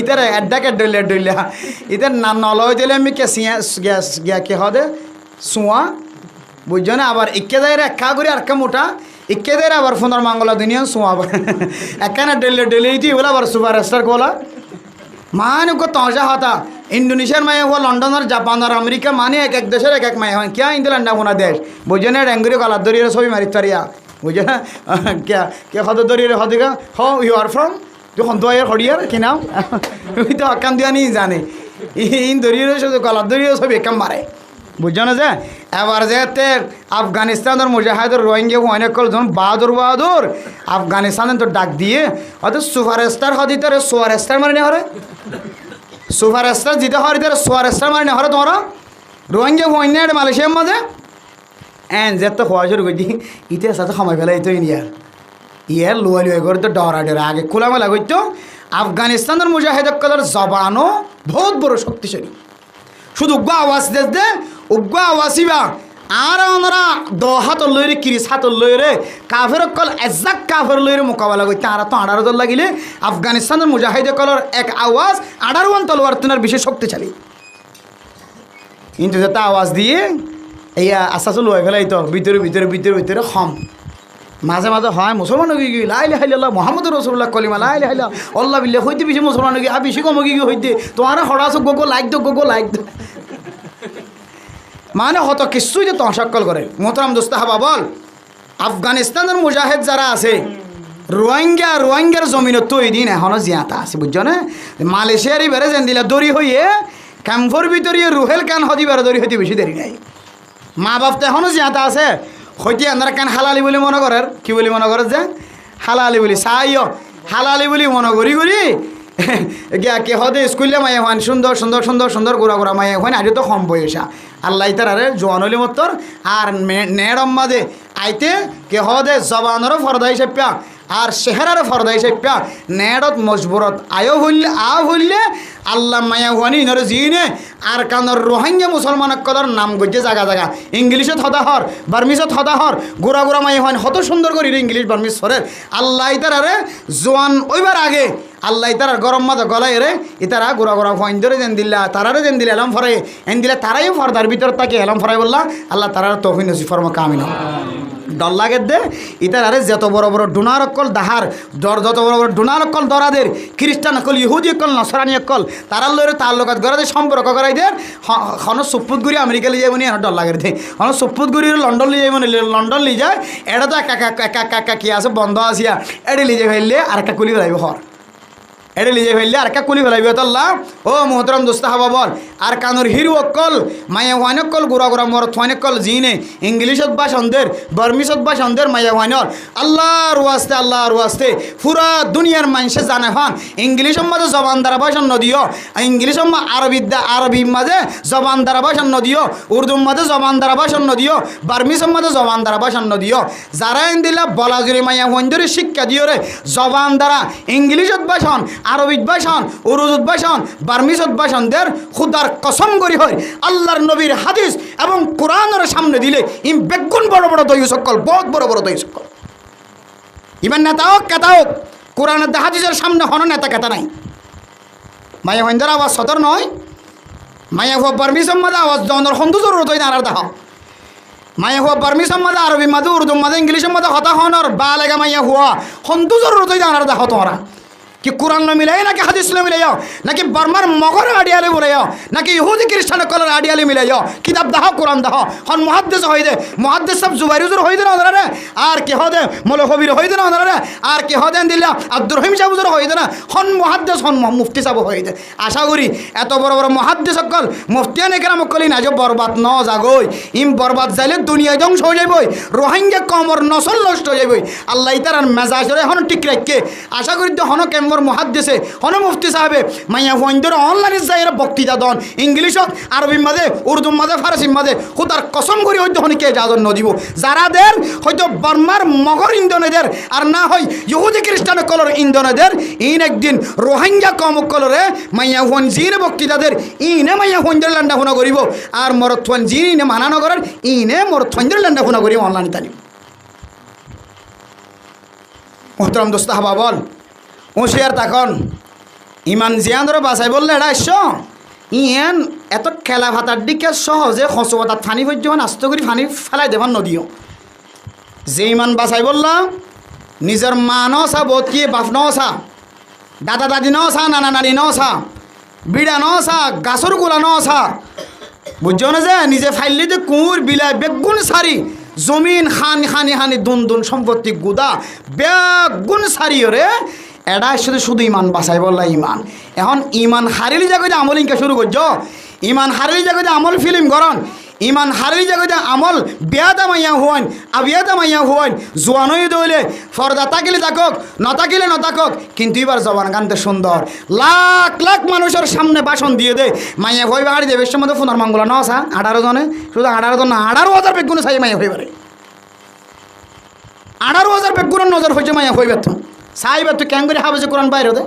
ইতার এডাকে ডইলা ইতার না নলয় দিলে আমি কে গিয়া কে হদে সুয়া বুঝছো না আবার ইকে দেয় একা করে আর কা মোটা ইকে দেয় আবার ফোনের মাঙ্গলা দুনিয়া সুয়া একানে ডেলে ইতি বলে আবার সুপার স্টার কোলা মানে কো তজা হতা ইন্ডোনেশিয়ার মায়ে হো লন্ডনের জাপানের আমেরিকা মানে এক দেশের এক মায়ে হয় क्या ইন্দোল্যান্ডা কোনা দেশ বুঝছো না ডেঙ্গুরি কলার দরিয়ে ছবি মারি তারিয়া বুঝছো না কে হদ দরিয়ে হদিকা হ ইউ আর ফ্রম যখন তো এর হরিয়ার কি নাম ওই তো আকাম দিয়া নি জানে ইন দরিয়ে শুধু কলার দরিয়ে ছবি একাম মারে বুঝছো না যে এবার যেতে আফগানিস্তানের মুজাহিদের রোহিঙ্গা অনেক কল যখন বাহাদুর আফগানিস্তানের তো ডাক দিয়ে হয়তো সুপার স্টার হদিতে সুপার স্টার মারি না হরে সুপার স্টার জিতে হরিতে সুপার স্টার মারি না হরে তোমরা রোহিঙ্গা হইনা মালয়েশিয়ার মাঝে এন যে তো হওয়া শুরু করছি ইতিহাস সাথে সময় ফেলে এই তো ইন্ডিয়ার ইয়ে লুয়া লুয়া করে তো ডরা ডরা আগে খোলামেলা করতো আফগানিস্তানের মুজাহিদকলের জবানও বহুত বড় শক্তিশালী শুধু উগ্র আওয়াজ দে উগ্র আওয়াজিবা আর ওনারা হাতর লইরে কিরিস হাতর লইরে কাফের কল এজাক কাফের লইরে মোকাবেলা করতে আর তো 18 দল লাগিলে আফগানিস্তানের মুজাহিদকলের এক আওয়াজ 18 তলোয়ার তুনার বিশেষ শক্তিশালী কিন্তু যেটা আওয়াজ দিয়ে এইয়া আস্তে লুয়ে ফেলাই তো ভিতরে ভিতরে ভিতরে ভিতরে খম মাঝে মাঝে হয় মুসলমান গিয়ে লাই লাইল্লাহ মোহাম্মদ রসুল্লাহ কলিমা লাই লাইলা আল্লাহ বিল্লাহ হইতে বেশি মুসলমান গিয়ে আর বেশি কম গিয়ে হইতে তোমার হড়া আছো গোগো লাইক দো মানে হত কিছুই যে তহসাক্কল করে মোহতারাম দোস্তাহাবা বল আফগানিস্তানের মুজাহিদ যারা আছে রোহিঙ্গার জমিনত তো এই দিন এখনও জিয়াতা আছে বুঝছো না মালয়েশিয়ারই বেড়ে যেন দিলা দড়ি হইয়ে ক্যাম্পর ভিতরে রুহেল কান হদি বেড়ে দড়ি হইতে বেশি দেরি নাই মা বাপ তো এখনও জিয়াতা আছে হইতে আপনারা কান হালালি বলে মনে করেন কি বলি মনে করেন যে হালালি বলি চাইও হালালি বলি মনে করি গিয়া কে হদে স্কুলে মাইয়া হন সুন্দর সুন্দর সুন্দর সুন্দর গোড়া গোড়া মাইয়া হন আজ তো কম বয়সা আল্লাহ তারারে জোয়ান হলি মতর আর নেড়ম মাদে আইতে কে হদে জবানেরও ফরদা হিসেবে আর চেহারারও ফরদা হিসেবে নেড়ত মজবুরত হইলে আল্লাহ মায়া হুয়ানি ইনরে জিনে আর কানর রোহিঙ্গা মুসলমান কদর নাম গজ্জে জায়গা জায়গা ইংলিশত হদা হর বার্মিশত হদা হর গোড়া গোড়া মায়া হুয়ান হত সুন্দর করি ইংলিশ বার্মিশ সরের আল্লাহ তারারে জোয়ান ওইবার আগে আল্লাহ তারার গরম মাথা গলায় রে ইতারা গোড়া গোড়া ফাইন ধরে যেন দিল্লা তারারে যেন দিলে এলাম ফরাই এন দিলে তারাইও ফরদার ভিতর তাকে এলাম ফরাই বললা আল্লাহ তারার তৌফিক নসিব ফরমা কামিল ডর লাগে দে ইতারারে যত বড় বড় ডোনার অকল দাহার যত বড় বড় ডোনার অকল দরাদের খ্রিস্টান অকল ইহুদি অকল নসরানি অকল তারার লইরে তার লগত গড়াদের সম্পর্ক করাই দে হন সুপুত গুড়ি আমেরিকা লিয়ে যাবনি আর ডর লাগে দে হন সুপুত গুড়ি লন্ডন লিয়ে যাবনি লন্ডন লিয়ে যায় এটা তো একা কি আছে বন্ধ আসিয়া এড়ে লিয়ে ফেললে আর একটা কুলি ফেলাইব হর এড়ে লিয়ে ফেললে আর একটা কুলি ফেলাইব তাল্লাহ ও মোহতরম দোস্তাহাবা বল আর কানুর হিরু অকল মায়া ওয়ান অকল গোড়া গোড়া মরত ওয়ান অকল জিনে ইংলিশত ভাষণদের বার্মিশত ভাষণদের মায়া ওয়ানর আল্লাহর ওয়াস্তে পুরা দুনিয়ার মানুষে জানে হন ইংলিশের মাঝে জবান দ্বারা ভাষণ নদিও ইংলিশের আরবি মাঝে জবান দ্বারা ভাষণ নদিও উর্দুর মাঝে জবান দ্বারা ভাষণ নদিও বার্মিশের মাঝে জবান দ্বারা ভাষণ নদিও যারা দিলা বলাজুরি মায়া ওয়ানদের শিক্ষা দিও রে জবান দ্বারা ইংলিশত ভাষণ আরবিত ভাষণ উর্দুত ভাষণ বার্মিশত ভাষণদের খুদার কসম করি হয় আল্লাহর নবীর হাদিস এবং কোরআনের সামনে দিলে ইম বেগুন বড় বড় দই সকল বহুত বড় বড় দই সকল ইমান নেতা হোক কেতা হোক কোরআনের হাদিসের সামনে হন নেতা কেতা নাই মায়া হইন্দার আওয়াজ সদর নয় মায়া হুয়া বার্মিশম মাদা আওয়াজ জনের হন্দু জরুরত হই নারার দেহ মায়া হুয়া বার্মিশম মাদা আরবি মাদে উর্দু মাদে ইংলিশের মাদে হতা হনর বা লেগা মায়া হুয়া হন্দু জরুরত হই নারার দেহ তোমরা कि कुरान में मिलाए ना कि हदीस में मिलाए ना कि बर्मार मगर आडियाले बोले ना कि यहूदी ख्रिस्टान कलर आडियाले मिलाए किताब दाहो कुरान दाहो हन मुहद्दिस होई दे मुहद्दिस सब जुबाइरुजर होई दे ना ओनरा আর কি হদে মলে কবির হই দে না ওনরা আর কি হদেন দিলা আব্দুর রহিম সাহেব হুজুর হই দে না হন মুহাদ্দিস হন মুফতি সাহেব হই দে আশা করি এত বড় বড় মুহাদ্দিস সকল মুফতিয়ানে কেরাম কলি না যে বরবাদ ন জাগই ইম বরবাদ যাইলে দুনিয়া ধ্বংস হয়ে যাইবই রোহিঙ্গা কমর নসল নষ্ট হয়ে যাইবই আল্লাহ তাআলার মেজাজরে হন ঠিক রাখকে আশা করি তো হন কেমর মুহাদ্দিসে হন মুফতি সাহেবে মাইয়া হইন্দর অনলাইন যাইরা বক্তৃতা দন ইংলিশত আরবি মাঝে উর্দু মাঝে ফারসি মাঝে খুদার কসম করি হইতো হনিকে ইজাজত নদিব যারাদের হয়তো বর্মার মগর ইন্দোনেদের আর না হয় ইহুদি খ্রিস্টান কলর ইন্দোনেদের ইন একদিন রোহিঙ্গা কম কলরে মাইয়া হন জিনে বক্তৃতাদের ইনে মাইয়া হইন্দর লান্ডা হুনা করিব আর মরথন জিনে মানা নগরের ইনে মরথন্দের লান্ডা হুনা করিব অনলাইন তানি মোহতরম দোস্তাহাবা বল হুঁশিয়ার তখন ইমান জিয়ানর বাসাই বললে এটা ইয়েন এত খেলা ভাতার দিকে সহজে খসুয়াতার ফানি পর্যন্ত আস্ত করে ফানি ফেলাই দেবার নদীও যে ইমান বাসাই বললাম নিজের মা নসা বোধ কি বাপ নসা দাদা দাদি নসা নানা নানি নসা বিড়া নসা গাছর গোলা নসা বুঝছো না যে নিজে ফাইলিতে কুঁর বিলায় বেগুন সারি জমিন খানি খানি খানি দুন দুন সম্পত্তি গুদা বেগুন সারি রে এটা শুধু ইমান বাসাই বললা ইমান এখন ইমান হারিলি জায়গায় আমল ইনকা শুরু করছো ইমান হারিলি জায়গায় আমল ফিল্ম করন ইমান হারিলি জায়গায় আমল বেয়াদা মাইয়া হন আবিয়াদা মাইয়া হন জোয়ানই দইলে ফরদা তাকিলে থাকক নতাকিলে নতাকক কিন্তু এবার জবান গানতে সুন্দর লাখ লাখ মানুষের সামনে ভাষণ দিয়ে দে মাইয়া হই বাড়ি দেবে মধ্যে ফোনার মাঙ্গলা ন আসা 18 জনে শুধু 18 জন না 18,000 বেগুন চাই মাইয়া হইবারে 18,000 বেগুন নজর হয়েছে মাইয়া হইবে তো সাইবে তো ক্যাঙ্গুরি হাবেছে কোরআন বাইরে দে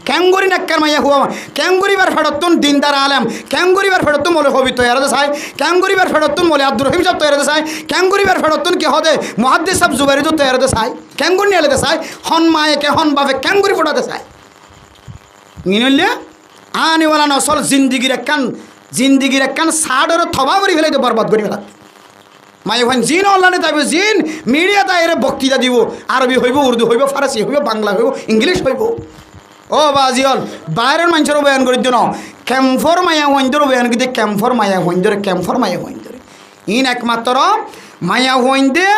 ক্যাঙ্গুরি নাক্কার মাইয়া হুয়া ক্যাঙ্গুরিবার ফেরতুন দিনদার আলেম ক্যাঙ্গুরিবার ফেরতুন মলে হবি তো এরাদে সাই ক্যাঙ্গুরিবার ফেরতুন মলে আব্দুর রহিম সাহেব তো এরাদে সাই ক্যাঙ্গুরিবার ফেরতুন কি হদে মুহাদ্দিস সাহেব জুবাইরি তো এরাদে সাই ক্যাঙ্গুরি নিয়ে এলাদে সাই হন মায়েকে হন বাপে ক্যাঙ্গুরি ফোটাতে চাই নিনলে আনিওয়ালা নসল জিন্দিগির একখান সাড়ের থবা করে ফেলে বরবাদ করে ফেলা মাই ওখান জিন অনলাইনে তাইব জিন মিডিয়া তাই এর বক্তৃতা দিব আরবি হইব উর্দু হইব ফারাসি হইব বাংলা হইব ইংলিশ হইব ও বাজিয়ল বাইরের মানুষেরও বয়ান করে দিন ক্যাম্পর মায়া হইন্দর বয়ান কিন্তু ক্যাম্পর মায়া হইন্দরে ইন একমাত্র মায়া হইন্দে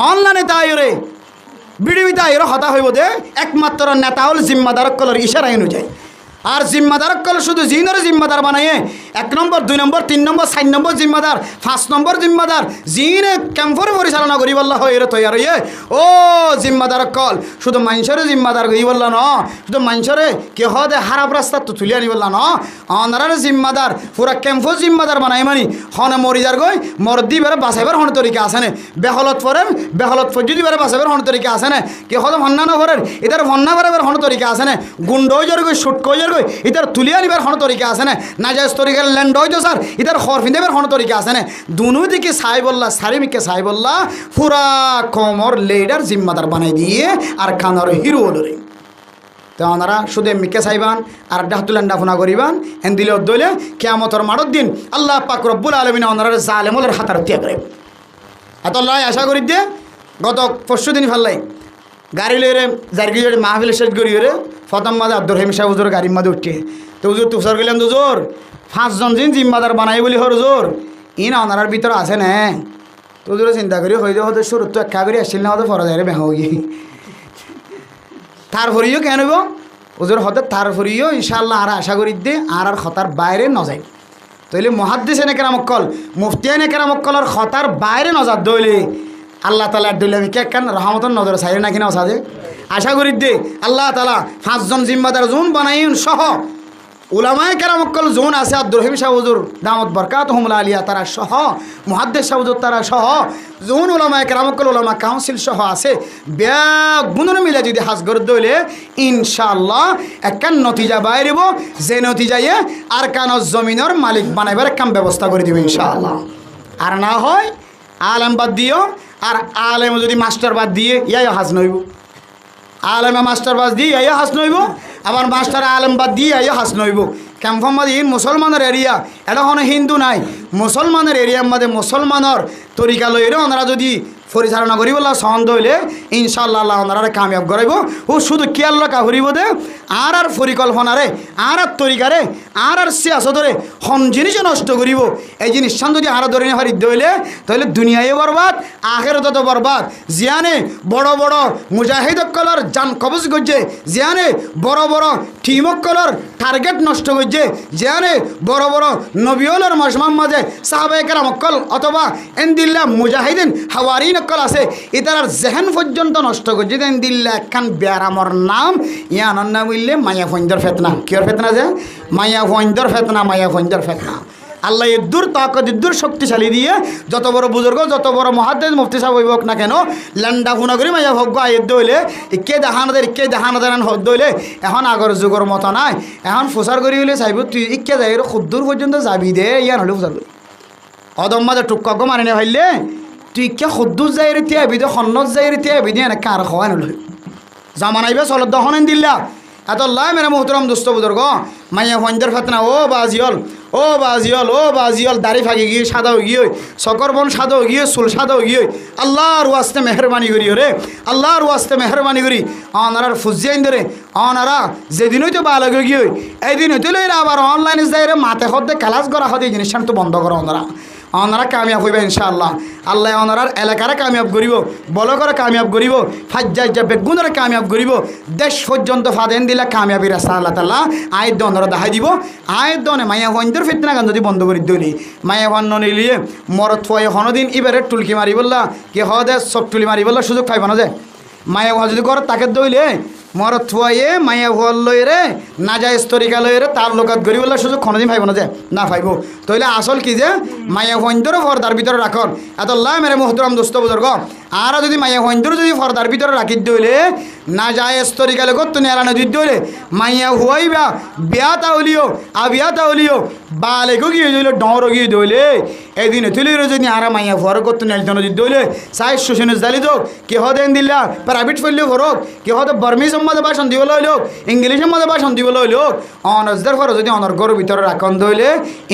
অনলাইনে তাই রে বিড়ি তাই হতা হইব দে একমাত্র নেতা হল জিম্মাদার কলর ইশারা অনুযায়ী আর জিম্মাদার কল শুধু জিনের জিম্মাদার বানাইয়ে 1 নম্বর 2 নম্বর 3 নম্বর 4 নম্বর জিম্মাদার 5 নম্বর জিম্মাদার জিনে ক্যাম্পরে পরিচালনা করি বললা হয় এর তৈয়ার হইয়ে ও জিম্মাদার কল শুধু মানুষের জিম্মাদার করি বললা ন শুধু মানুষের কে হদে খারাপ রাস্তা তো তুলি আনি বললা ন অনারার জিম্মাদার পুরা ক্যাম্পর জিম্মাদার বানাই মানি হনে মরিদার গই মরদি বেড়ে বাঁচাইবার হন তরিকা আছে না বেহলত পড়েন বেহলত ফজুদি বেড়ে বাঁচাইবার হন তরিকা আছে না কে হদে ভন্না না করেন এটার ভন্না করাবার হন তরিকা আছে না গুন্ড হয়ে গই শুট কই ইতার তুলিয়া নিবার হন তরিকা আছে না নাজায়জ তরিকার ল্যান্ড হইতো স্যার ইতার খর ফিন্দেবার হন তরিকা আছে না দুনু দিকে সাই বললা সারিমিকে সাই বললা পুরা কমর লেডার জিম্মাদার বানাই দিয়ে আর খানার হিরো হলরে তো ওনারা শুধু এমনিকে চাইবান আর ডাহতুলেন ডাফনা করিবান এন দিলে দইলে কিয়ামতর মাঠের দিন আল্লাহ পাক রব্বুল আলামিন ওনারা জালেমলের হাতার ত্যাগ করে এত আল্লাহ আশা করি দিয়ে গত পরশু দিন ফাল্লাই গাড়ি লইরে জারগি মাহফিল শেষ করি রে ফতম মাঝে আব্দুর রহিম সাহেব হুজুর গাড়ির মাঝে উঠে তো হুজুর তুষার গেলেন হুজুর 5 জন জিম্মাদার বানাই বলি হুজুর ইন ওনার ভিতরে আছে না তো হুজুরে চিন্তা করি হয়তো হয়তো শুরু তো একা করে আসছিল না হয়তো ফরা যায় বেহা গিয়ে তার ফরিও কেন নেব হুজুর হতে তার ফরিও ইনশাআল্লাহ আর আশা করি দে আর খতার বাইরে ন যায় তাইলে মুহাদ্দিস এনে কেরামক্কল মুফতিয়ান কেরামক্কলের খতার বাইরে নজার দইলে আল্লাহ তালা দইলে আমি কে কেন রহমতন নজর চাইলে নাকি না সাজে আশা করি দে আল্লাহ তালা 5 জন জিম্মাদার জোন বানাইন সহ উলামায়ে কেরামক্কল জোন আছে আব্দুর রহিম সাহেব হুজুর দামত বরকাতুহুমুল আলিয়া তারা সহ মুহাদ্দিস সাহেব হুজুর তারা সহ জোন উলামায়ে কেরামক্কল উলামা কাউন্সিল সহ আছে বেগুন মিলে যদি হাজ করে দইলে ইনশাআল্লাহ একখান নতিজা বাইরিব যে নতিজায়ে আর কান জমিনের মালিক বানাইবার কাম ব্যবস্থা করে দিব ইনশাআল্লাহ আর না হয় আলেম বাদ দিও আর আলেম যদি মাস্টার বাদ দিয়ে ইয়াই হাজ নইব আলেমে মাস্টার বাদ দিয়ে ইয়াই হাজ নইব আবার মাস্টার আলেম বাদ দিয়ে ইয়াই হাজ নইব ক্যাম্পর মাঝে মুসলমানের এরিয়া এটা কোনো হিন্দু নাই মুসলমানের এরিয়ার মাঝে মুসলমানের তরিকা লইরে ওনারা যদি পরিচালনা করি বললা সহন হইলে ইনশাআল্লাহ আল্লাহ ওনারা কামিয়াব করাইব ও শুধু খেয়াল রাখা হরিব দে আর পরিকল্পনারে আর তরিকারে আর সিয়াসতরে হন জিনিসও নষ্ট করিব এই জিনিস যদি আর ধরে নেওয়ার ইদ্য হইলে তাহলে দুনিয়ায় বরবাদ আখেরাতত বরবাদ জিয়ানে বড় বড় মুজাহিদকলর জান কবজ করছে জিয়ানে বড় বড় টিমকলর টার্গেট নষ্ট করছে জিয়ানে বড় বড় নবিয়লর মজমার মাঝে সাহাবায়ে কেরামকল অথবা এনদিল্লা মুজাহিদিন হাওয়ারিন কল আছে এটার জেহেন পর্যন্ত নষ্ট করছে এনদিল্লা একখান ব্যারামর নাম ইয়ানোর নাম হইলে মায়া ফঞ্জর ফেতনা কিয়র ফেতনা যে মায়া ফঞ্জর ফেতনা আল্লাহ ইদ্দুর তাকত ইদ্দুর শক্তিশালী দিয়ে যত বড় বুজুর্গ যত বড় মহাদ্দেশ মুফতি সাহেব হইব না কেন ল্যান্ডা খুনা করি মাইয়া ভোগ্য আয়ুদ্ধ হইলে ইকে দেখানাদের হদ্দ হইলে এখন আগর যুগর মতো নাই এখন ফুসার করি হইলে চাইব তুই ইকে যাই খুদ্দুর পর্যন্ত যাবি দে ইয়ান হলে ফুসার করি অদম মাঝে টুক্ক মারি নে ভাইলে তুই ইকে খুদ্দুর যাই রে তিয়াবি দে সন্নত যাই রে তিয়াবি দিয়ে এনেকে আর খাওয়াই নলয় জামানাইবে চলত দহনেন দিল্লা এত লাই মেরা মোহতরম দুস্থ বুজুর্গ মাইয়া ফঞ্জর ফেতনা ও বাজিয়ল দাড়ি ফাঁকি গিয়ে সাদা হয়ে গিয়ে সকর বন সাদা হয়ে গিয়ে চুল সাদা হয়ে গিয়ে আল্লাহর ওয়াস্তে মেহরবানি করি রে আল্লাহর ওয়াস্তে মেহরবানি করি অনারার ফুজিয়াইন ধরে অনারা যেদিন হইতো ভালো হয়ে গিয়ে এই দিন হইতে লইরা আবার অনলাইনে যাই রে মাথে হদ্দে কালাস করা হতে এই জিনিসটা তো বন্ধ করো ওনারা কামিয়াব হইবে ইনশাআল্লাহ আল্লাহ ওনারার এলাকারে কামিয়াব করিব বল করে কামিয়াব করিব ফাজ্জা বেগুনরে কামিয়াব করিব দেশ পর্যন্ত ফাদেন দিলা কামিয়াবি রাস্তা আল্লাহ তাআলা আয়ের দনরা দেখাই দিব আয়ের দনে মাইয়া হইন্দর ফিতনা গান যদি বন্ধ করে দিলি মাইয়া হন্ন নিলিয়ে মরত ফয়ে হনদিন ইবারে টুলকি মারি বললা কি হদে সব টুলি মারি বললা সুযোগ পাইব না যে মাইয়া হওয়া যদি করে তাকে দইলে মরত থুয়াইয়ে মাইয়া হওয়ার লই রে নাজাইজ তরিকা লই রে তার লোকাত গরি বললে সুযোগ কোনোদিন পাইব না যে না পাইব তাইলে আসল কি যে মাইয়া হইন্দর ভর তার ভিতরে রাখন এত লাই মেরে মোহতরম দোস্ত বুজুর্গ আর যদি মাইয়া হইন্দর যদি ফর্দার ভিতরে রাখি দইলে না যায় স্তরিকালে করতো নেড়ানো দিতে হইলে মাইয়া হুয়াইবা বিয়া তাহলিও আবিয়া তাহলিও বালেকো গিয়ে দইলে ডর গিয়ে দইলে এদিনে তুলি যদি আর মাইয়া ফর করতো নেলজন দিতে হইলে সাই শোষণ জালি দোক কে হদেন দিল্লা প্রাইভেট ফেললেও ফরক কে হতে বর্মিজ মধ্যে ভাষণ দিবলৈ হইলোক ইংলিশের মধ্যে ভাষণ দিবলৈ হইলোক অনজদের ফর যদি অনর গরুর ভিতরে রাখন দইলে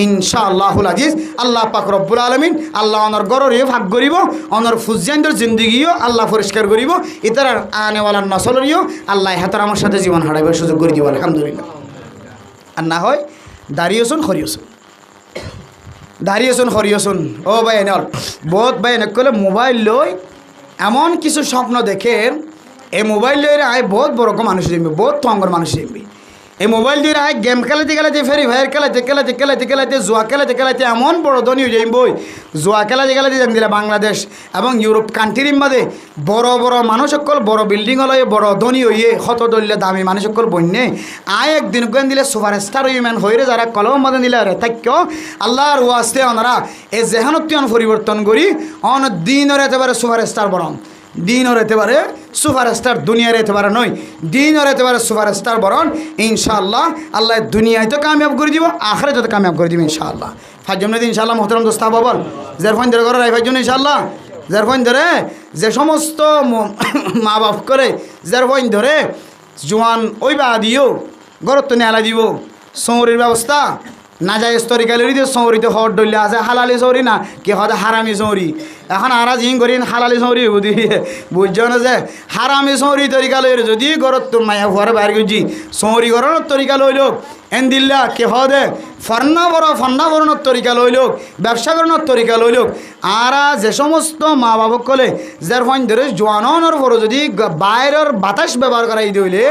ইনশাআল্লাহুল আজিজ আল্লাহ পাক রব্বুল আলামিন আল্লাহ অনর গরুর ভাগ করিব অনর ফুজিয়ানদের জিন্দগিও আল্লাহ পরিষ্কার করিব ইতার আনেওয়ালার নসলরিও আল্লাহ হাতার আমার সাথে জীবন হারাইবার সুযোগ করে দিব আলহামদুলিল্লাহ। আর না হয় দাঁড়িয়েছুন খরিয়েছুন দাঁড়িয়েছুন খরিয়েছুন ও ভাই এনল বহুত ভাই এনে করলে মোবাইল লই এমন কিছু স্বপ্ন দেখেন এই মোবাইল লই আয় বহুত বড় মানুষ দেখবি বহুত তঙ্গর মানুষ দেখবি এই মোবাইল দিয়ে আয় গেম খেলাতে খেলাতে ফেরি ভাইয়ের খেলাতে খেলাতে খেলাতে খেলাতে জুয়া খেলাতে খেলাতে এমন বড় ধনী হয়ে যাই বই জুয়া খেলাতে খেলাতে যেন দিলে বাংলাদেশ এবং ইউরোপ কান্ট্রির মধ্যে বড় বড় মানুষ সকল বড় বিল্ডিং হলে বড় ধনী হইয়ে হত দলিলে দামি মানুষ সকল বন্যে আয় একদিন কেন দিলে সুপার স্টার ইউম্যান হয়ে যারা কলম মধ্যে দিলে রে থাক্য আল্লাহর ওয়াস্তে ওনারা এই জেহানত্বন পরিবর্তন করি অন দিনের একেবারে সুপার স্টার বরং দিনও রেতে পারে সুপারস্টার দুনিয়া রেতে পারে নয় দিনও রেতে পারে সুপারস্টার বরণ ইনশাআল্লাহ আল্লাহ দুনিয়ায় তো কামিয়াব করে দিব আখরে তো কামিয়াব করে দিব ইনশাআল্লাহ ফাজম নদী ইনশাআল্লাহ মোহতরম দোস্তা বল যার ফোন ধরে করে রাই ফাজম ইনশাআল্লাহ যার ফোন ধরে যে সমস্ত মা বাপ করে যার ফোন ধরে জোয়ান ওই বা দিও গরত নেলা দিব সৌরির ব্যবস্থা না যায় স্তরিকালেরই দিয়ে সৌরিতে হট ডলে আছে হালালি সৌরি না কে হতে হারামি সৌরি এখন আরা জিং করি হালালি সৌরি বুঝি বুঝছ না যে হারামি সৌরি তরিকা লইলে যদি গরত মায়া ঘরে বাইর করছি সৌরি গরণের তরিকা লইল এন দিল্লা কে হদে ফন্না বরণের তরিকা লইল ব্যবসা করানোর তরিকা লইল আরা যে সমস্ত মা বাবক কলে যার ফোন ধরে জোয়ানোর পরে যদি বাইরের বাতাস ব্যবহার করাই দইলে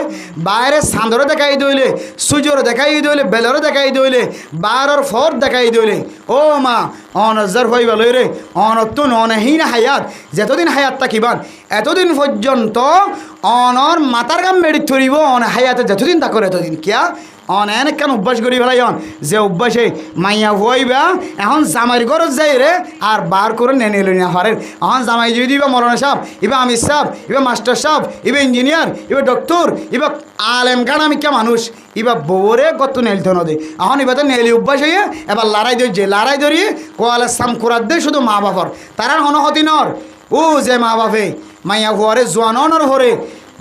বাইরে সাঁদরে দেখাই দইলে সূর্যর দেখাই দইলে বেলরে দেখাই দইলে বাইরের ফর দেখাই দইলে ও মা অনজার হইবা লই রে অনতুন অনহীন হায়াত যতদিন হায়াত থাকিবান এতদিন পর্যন্ত অনর মাতার গাম মেড়ি থরিব অন হায়াতে যতদিন তা করে এতদিন কিয়া অন এনে কেন অভ্যাস করি ফেলাই অন যে অভ্যাসে মাইয়া হইবা এখন জামাইর ঘরত যাই রে আর বার করে নেনে লই না হরেন এখন জামাই যদি দিবা মরনা সাহেব ইবা আমির সাহেব ইবা মাস্টার সাহেব ইবা ইঞ্জিনিয়ার ইবা ডক্টর ইবা আলেম গানামিকা মানুষ ইবা বউরে গত নেলতে নদে এখন ইবা তো নেলি অভ্যাস হইয়ে এবার লড়াই ধরছে লড়াই ধরিয়ে কোয়ালে সাম করার দে শুধু মা বাপর তারার হনহতি নর ও যে মা বাপে মাইয়া হুয়ারে জোয়ানর হরে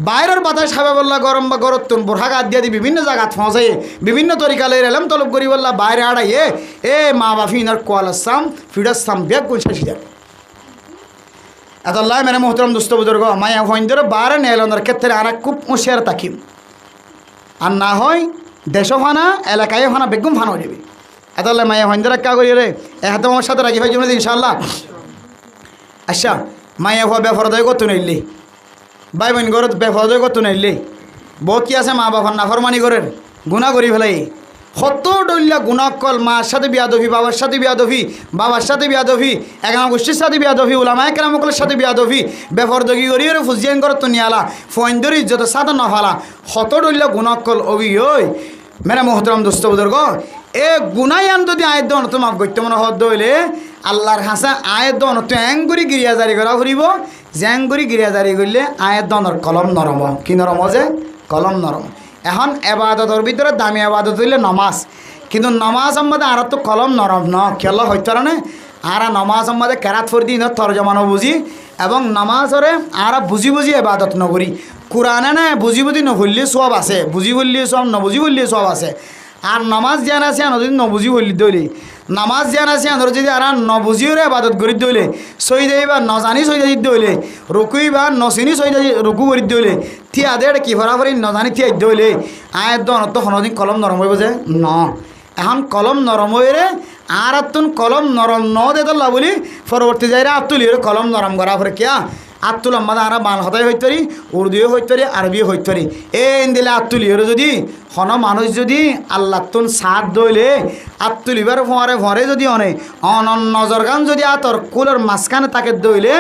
বাইরের বাতাস খাবে বললা গরম বা গরতুন বোরহা গাত দিয়ে দিয়ে বিভিন্ন জায়গাত ফসাই বিভিন্ন তরিকা লই এলাম তলব করি বললা বাইরে আড়াইয়ে এ মা বাপি ইনার কোয়ালাসাম ফিডাসাম ব্যাগ কোন শেষি যাবে এতল্লাহ মেরে মোহতরম দুস্থ বুজুর্গ মায়া হইন্দর বারে নেলনের ক্ষেত্রে আনা খুব হুঁশিয়ার তাকিম আর না হয় দেশও ফানা এলাকায় ফানা বেগুম ফানা হয়ে যাবে এতল্লাহ মায়া হইন্দর কা করি রে এ হাতে আমার সাথে রাখি ভাই জন্য ইনশাআল্লাহ আচ্ছা মায়া হওয়া বেফরদয় করতো নিলি ভাই বোন ঘরত বেফরদয় করতো নিলি বহুত কি আছে মা বাবার নাফরমানি করেন গুণা করি ফেলাই কত ডল্লা গুণা কল মার সাথে বিয়াদফি বাবার সাথে বিয়াদফি বাবার সাথে বিয়াদফি একাম গোষ্ঠীর সাথে বিয়াদফি ওলামা একরামকলের সাথে বিয়াদফি বেফরদগি করি ওরে ফুজিয়ান করত নিয়ালা ফোন ধরি যত সাদা নফালা কত ডল্লা গুণা কল অবি ওই মেরা মোহতরম দোস্ত বুজুর্গ এ গুনায়ান যদি আয়ের দন তো মাফ করতে মনে হদ হইলে আল্লাহর হাসা আয়ের দন তো অ্যাঙ্গুরি গিরিয়া জারি করা ফুরিব জ্যাঙ্গুরি গিরিয়া জারি করলে আয়ের দনের কলম নরম কি নরম যে কলম নরম এখন এবাদতের ভিতরে দামি আবাদত হইলে নমাজ কিন্তু নমাজ আমাদের আর তো কলম নরম ন খেল হইতে না আর নমাজ আমাদের কেরাত ফরদি তরজমানো বুঝি এবং নমাজরে আর বুঝি বুঝি এবাদত নকরি কোরআনে না বুঝি বুঝি নভুললে সব আছে বুঝি বললে সব নবুঝি বললে সব আছে আর নমাজ জ্ঞান আছে আনো যদি নবুঝি বললি দইলে নামাজ জ্ঞান আছে আনো যদি আর নবুঝিও আবাদত করি দইলে সই যাই বা নজানি সই যাই দইলে রুকুই বা নচিনি সই যাই রুকু করি দইলে থিয়া দে কি ভরাভরি নজানি থিয়া দইলে আয়ের দনত হনদিন কলম নরম হইব যে ন এখন কলম নরম হয়ে আর তুন কলম নরম ন দে দল্লা বলি পরবর্তী যাই আতুলি কলম নরম করা পরে কিয়া আত্তুল আমাদের আর বাংলা হতাই হইতে পারি উর্দুও হইতে পারি আরবিও হইতে পারি এই দিলে আত্তুলি যদি হন মানুষ যদি আল্লাহ তুন সাথ দইলে আত্তুলিবার ফরে যদি অনে অন নজর গান যদি আতর কুলের মাঝখানে তাকে দইলে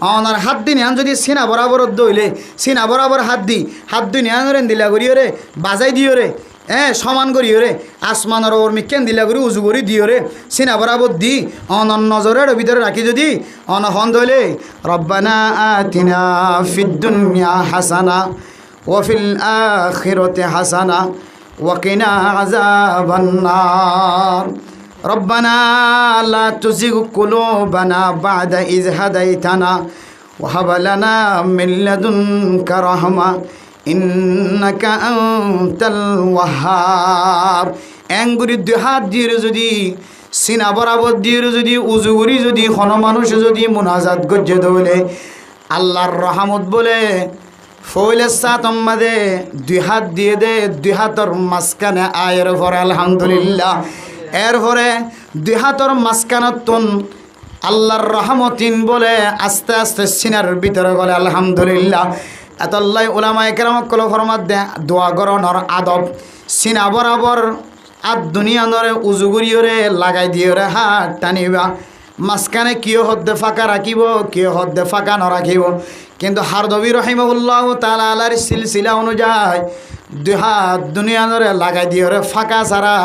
অনার হাত দি নিয়ান যদি সিনা বরাবর দইলে সিনা বরাবর হাত দি নিয়ান দিলা করি রে বাজাই দিও রে সমান করি রে আসমানের ওর মিকেন দিলা করে উজু করি দিও রে সিনা বরাবর দি অন নজরের ভিতরে রাখি যদি অনহন ধইলে রব্বানা আতিনা ফিদ দুনিয়া হাসানা ওয়া ফিল আখিরাতি হাসানা ওয়া কিনা আযাবান নার রব্বানা লা তুজিগ কুলুবানা বা'দা ইয হাদাইতানা ওয়া হাব লানা মিন লাদুনকা রাহমা ইন্নাকা আনতাল ওয়াহ্হাব এঙ্গুরি দুই হাত দিয়ে যদি সিনা বরাবর দিয়ে যদি উজু করি যদি কোনো মানুষ যদি মুনাজাত গজ্জে দৌলে আল্লাহর রহমত বলে ফইলে সাতম্মাদে দুই হাত দিয়ে দে দুই হাতর মাঝখানে আয়ের পরে আলহামদুলিল্লাহ এরপরে দুই হাতর মাঝখানতুন আল্লাহর রহমতিন বলে আস্তে আস্তে সিনার ভিতরে গলে আলহামদুলিল্লাহ এতল্লাই উলামায়ে কেরাম কল ফরমাত দে দোয়া গরণর আদব সিনা বরাবর আর দুনিয়া নরে উজুগুরিয়রে লাগাই দিয়রে হাত টানিবা মাঝখানে কিয় হদ্দে ফাঁকা রাখিব কিয় হদ্দে ফাঁকা নরাখিব কিন্তু হারদবি রহিমাহুল্লাহ তাআলা আলার সিলসিলা অনুযায়ী দুই হাত দুনিয়া নরে লাগাই দিয়রে ফাঁকা ছাড়া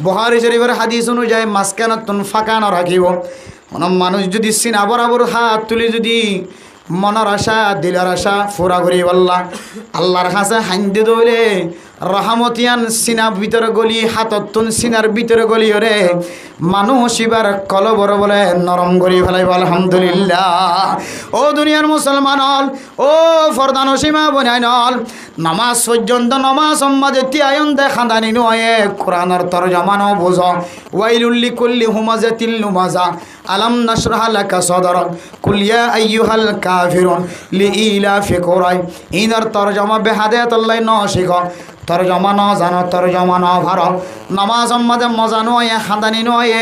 বুখারী শরীফের হাদিস অনুযায়ী মাঝখানে তুন ফাঁকা নরাখিব কোনো মানুষ যদি সিনা বরাবর হাত তুলি যদি মনের আশা দিলের আশা ফুরা করি বললা আল্লাহর কাছে হাইন্দে দৌলে রহমতিয়ান সিনা ভিতরে গলি হাততুন সিনার ভিতরে গলি ওরে মানুষ এবার কলবর বলে নরম করি ফেলাইব আলহামদুলিল্লাহ ও দুনিয়ার মুসলমান হল ও ফরদান সীমা বনাই নল নামাজ পর্যন্ত নামাজ সম্মাদে তিয়ায়ন দেখাদানি নয় কোরআনের তরজমানো বোঝ ওয়াইলুল্লি কুল্লি হুমাজাতিল লুমাজা আলাম নাশরাহ লাকা সদরক কুল ইয়া আইয়ুহাল কাফিরুন লিইলাফি কুরাই ইনার তরজমা বেহাদায়াতুল্লাহ ন শিখ তরজমা ন জানো তরজমা ন ভারো নামাজ মাঝে মজা নয় খাদানি নয়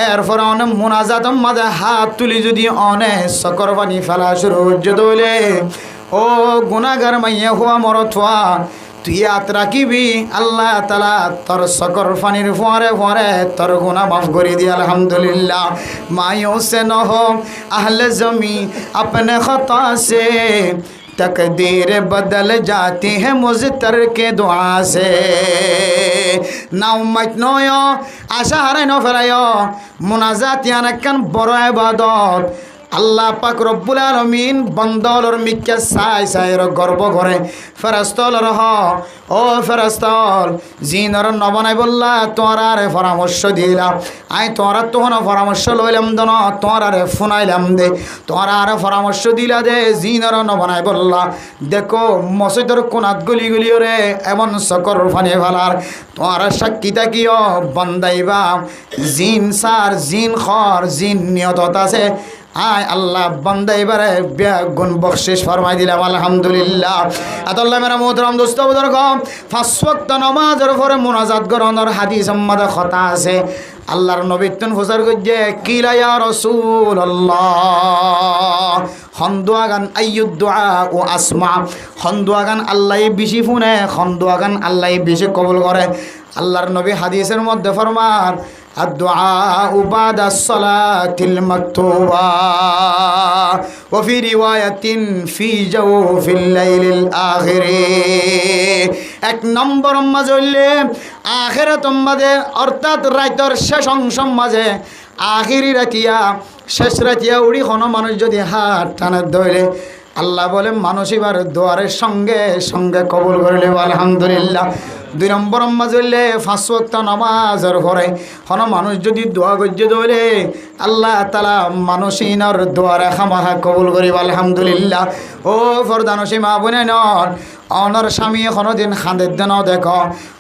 এরপরে অনেক মুনাজাত মাঝে হাত তুলি যদি অনেক সকর পানি ফেলা শুরু দইলে ও গুনাগার মাইয়া হুয়া মরথুয়া তুই ইয়াত রাখিবি আল্লাহ তাআলা তোর সকর ফানির ফোয়ারে ফোয়ারে তোর গুনাহ মাফ করে দি আলহামদুলিল্লাহ মায়ো সে ন হো আহলে জমি अपने खता से तकदीर बदल जाती है मुज़तर के दुआ से ना उम्मत नयो आशा हारे न फरायो मुनाजात यानकन बड़ इबादत আল্লাহ পাক রব্বুল আলামিন বন্দলর মিক্কা সাই সাইর গর্ব করে ফেরেশতালর হ ও ফেরেশতাল জিনর নবনাই বললা তোরারে পরামর্শ দিলাম আই তোরা তোহন পরামর্শ লইলাম দন তোরারে ফোনাইলাম দে তোরারে পরামর্শ দিলা দে জিনর নবনাই বললা দেখো মসজিদের কোনাত গলি গলি রে এমন সকর ফানি ফালার তোরা সাক্ষী থাকিও বন্দাইবা জিন সার জিন খর জিন নিয়ত আছে আয় আল্লাহ বান্দা এবারে গুণ বখশিশ ফরমাই দিলাম আলহামদুলিল্লাহ আল্লাহ মেরা মোহতরম দোস্ত বুজুর্গ পাঁচ ওয়াক্ত নামাজের পরে মুনাজাত করানোর হাদিস সম্মাদে কথা আছে আল্লাহর নবী তুন হুজুর গজে কিলা ইয়া রাসূলুল্লাহ খন্দুয়াগান আইয়ুদ দুআ ও আসমা খন্দুয়াগান আল্লাহ বেশি শুনে খন্দুয়াগান আল্লাহ বেশি কবুল করে আল্লাহর নবী হাদিসের মধ্যে ফরমান الدعاء بعد الصلاة المكتوبة وفي رواية في جوف الليل الآخر এক নম্বর মাঝে আখিরাত মাঝে অর্থাৎ রাতের শেষ অংশ মাঝে আখিরি রাতিয়া শেষ রাতিয়া উড়ি কোনো মানুষ যদি হাত টানে ধরে আল্লাহ বলে মানুষ এবার দোয়ারের সঙ্গে সঙ্গে কবুল করলে আলহামদুলিল্লাহ দুই নম্বর মাঝে পাঁচ ওয়াক্ত নামাজের পরে কোনো মানুষ যদি দোয়া গজ্জে ধরে আল্লাহ তাআলা মানুষিনর দোয়ারে খামাখা কবুল করিব আলহামদুলিল্লাহ ও ফরদানসী মা বোনে নন অনর স্বামী কোনোদিন খাঁদের ন দেখো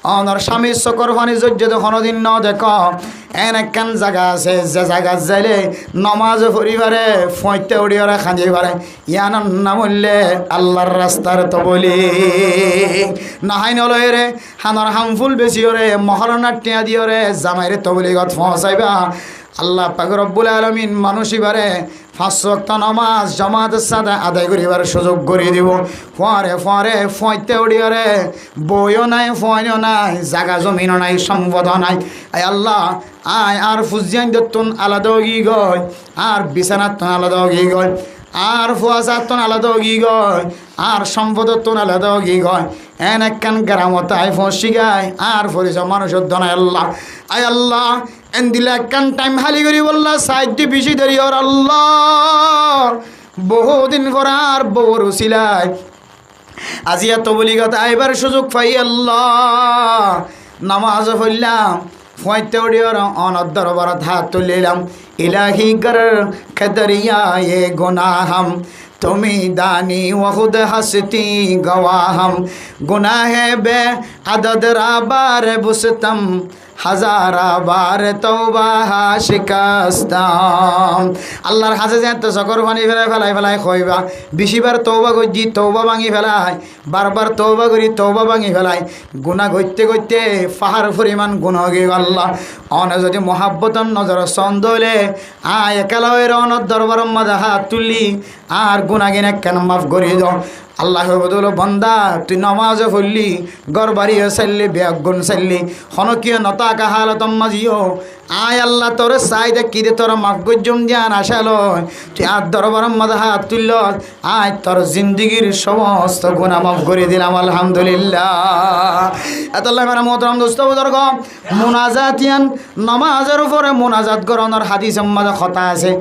অনর স্বামীর চকর পানি যজ্জে কোনোদিন ন দেখো এন একখান জায়গা আছে যে জায়গা যাইলে নমাজ পরিবারে ফইতে উড়িয়ে খাঁদি পারে ইয়ান নামলে আল্লাহর রাস্তার তো বলি নাহাই নলয় রে হানর হামফুল বেশি রে মহরণার টিয়া দিয়ে রে জামাইরে তবলিগত পৌঁছাইবা আল্লাহ পাক রব্বুল আলামিন মানুষ এবারে পাঁচ ওয়াক্ত নামাজ জামাতের সাথে আদায় করিবার সুযোগ করে দিব ফরে ফরে ফইতে উড়িয়ে রে বইও নাই ফয়ও নাই জাগা জমিনও নাই সম্পদ নাই আয় আল্লাহ আয় আর ফুজিয়ান দত্তন আলাদা গি গয় আর বিছানাত আলাদা গি গয় আর ফুয়াশার তো আলাদাও গি গয় আর সম্পদের তো আলাদাও গি গয় এন একখান গ্রামত আয় ফসি গায় আর ফরিস মানুষের দনায় আল্লাহ আয় আল্লাহ এন দিলে একখান টাইম হালি করি বললা সাইডটি বেশি দেরি ওর আল্লাহ বহুদিন পর আর বউর উসিলায় আজি এত বলি কথা এবার সুযোগ পাই আল্লাহ নামাজ পড়লাম ফয়তে উড়িয়র অনদ্দর বরত হাত তুলিলাম ইলাহি কর খদরিয়া এ গুনাহম তুমি দানি ওহুদ হসতি গওয়াহম গুনাহে বে আদদ রাবার বুসতম হাজারা বার তওবা শিকাস্তাম আল্লাহর হাজে যেতে সকর পানি ফেলাই ফেলাই খইবা বেশিবার তওবা গজি তওবা ভাঙি ফেলাই বারবার তওবা করি তওবা ভাঙি ফেলাই গুনাহ গইতে গইতে পাহাড় পরিমাণ গুনাহ গে আল্লাহ অনে যদি মহাব্বতন নজর সন্দলে আয় একালয়ের অনর দরবার মাঝে হাত তুললি আর গুনাহগিনে কেন মাফ করি দাও আল্লাহ বদল বন্দা তুই নমাজে পড়লি গড় বাড়িও চাললি বেগুন চাললি হনকীয় নতাকা হালতম মাজিও আয় আল্লাহ তোর চাই দেখি দে তোর মাফ গজ্জম দিয়ান আশা লয় তুই আর দরবার মাঝে হাত তুলল আয় তোর জিন্দগির সমস্ত গুনাহ মাফ করে দিলাম আলহামদুলিল্লাহ এতল্লাহ মেরা মোহতরম দোস্ত বুজুর্গ মুনাজাতিয়ান নমাজের উপরে মুনাজাত করানোর হাদিস মাঝে কথা আছে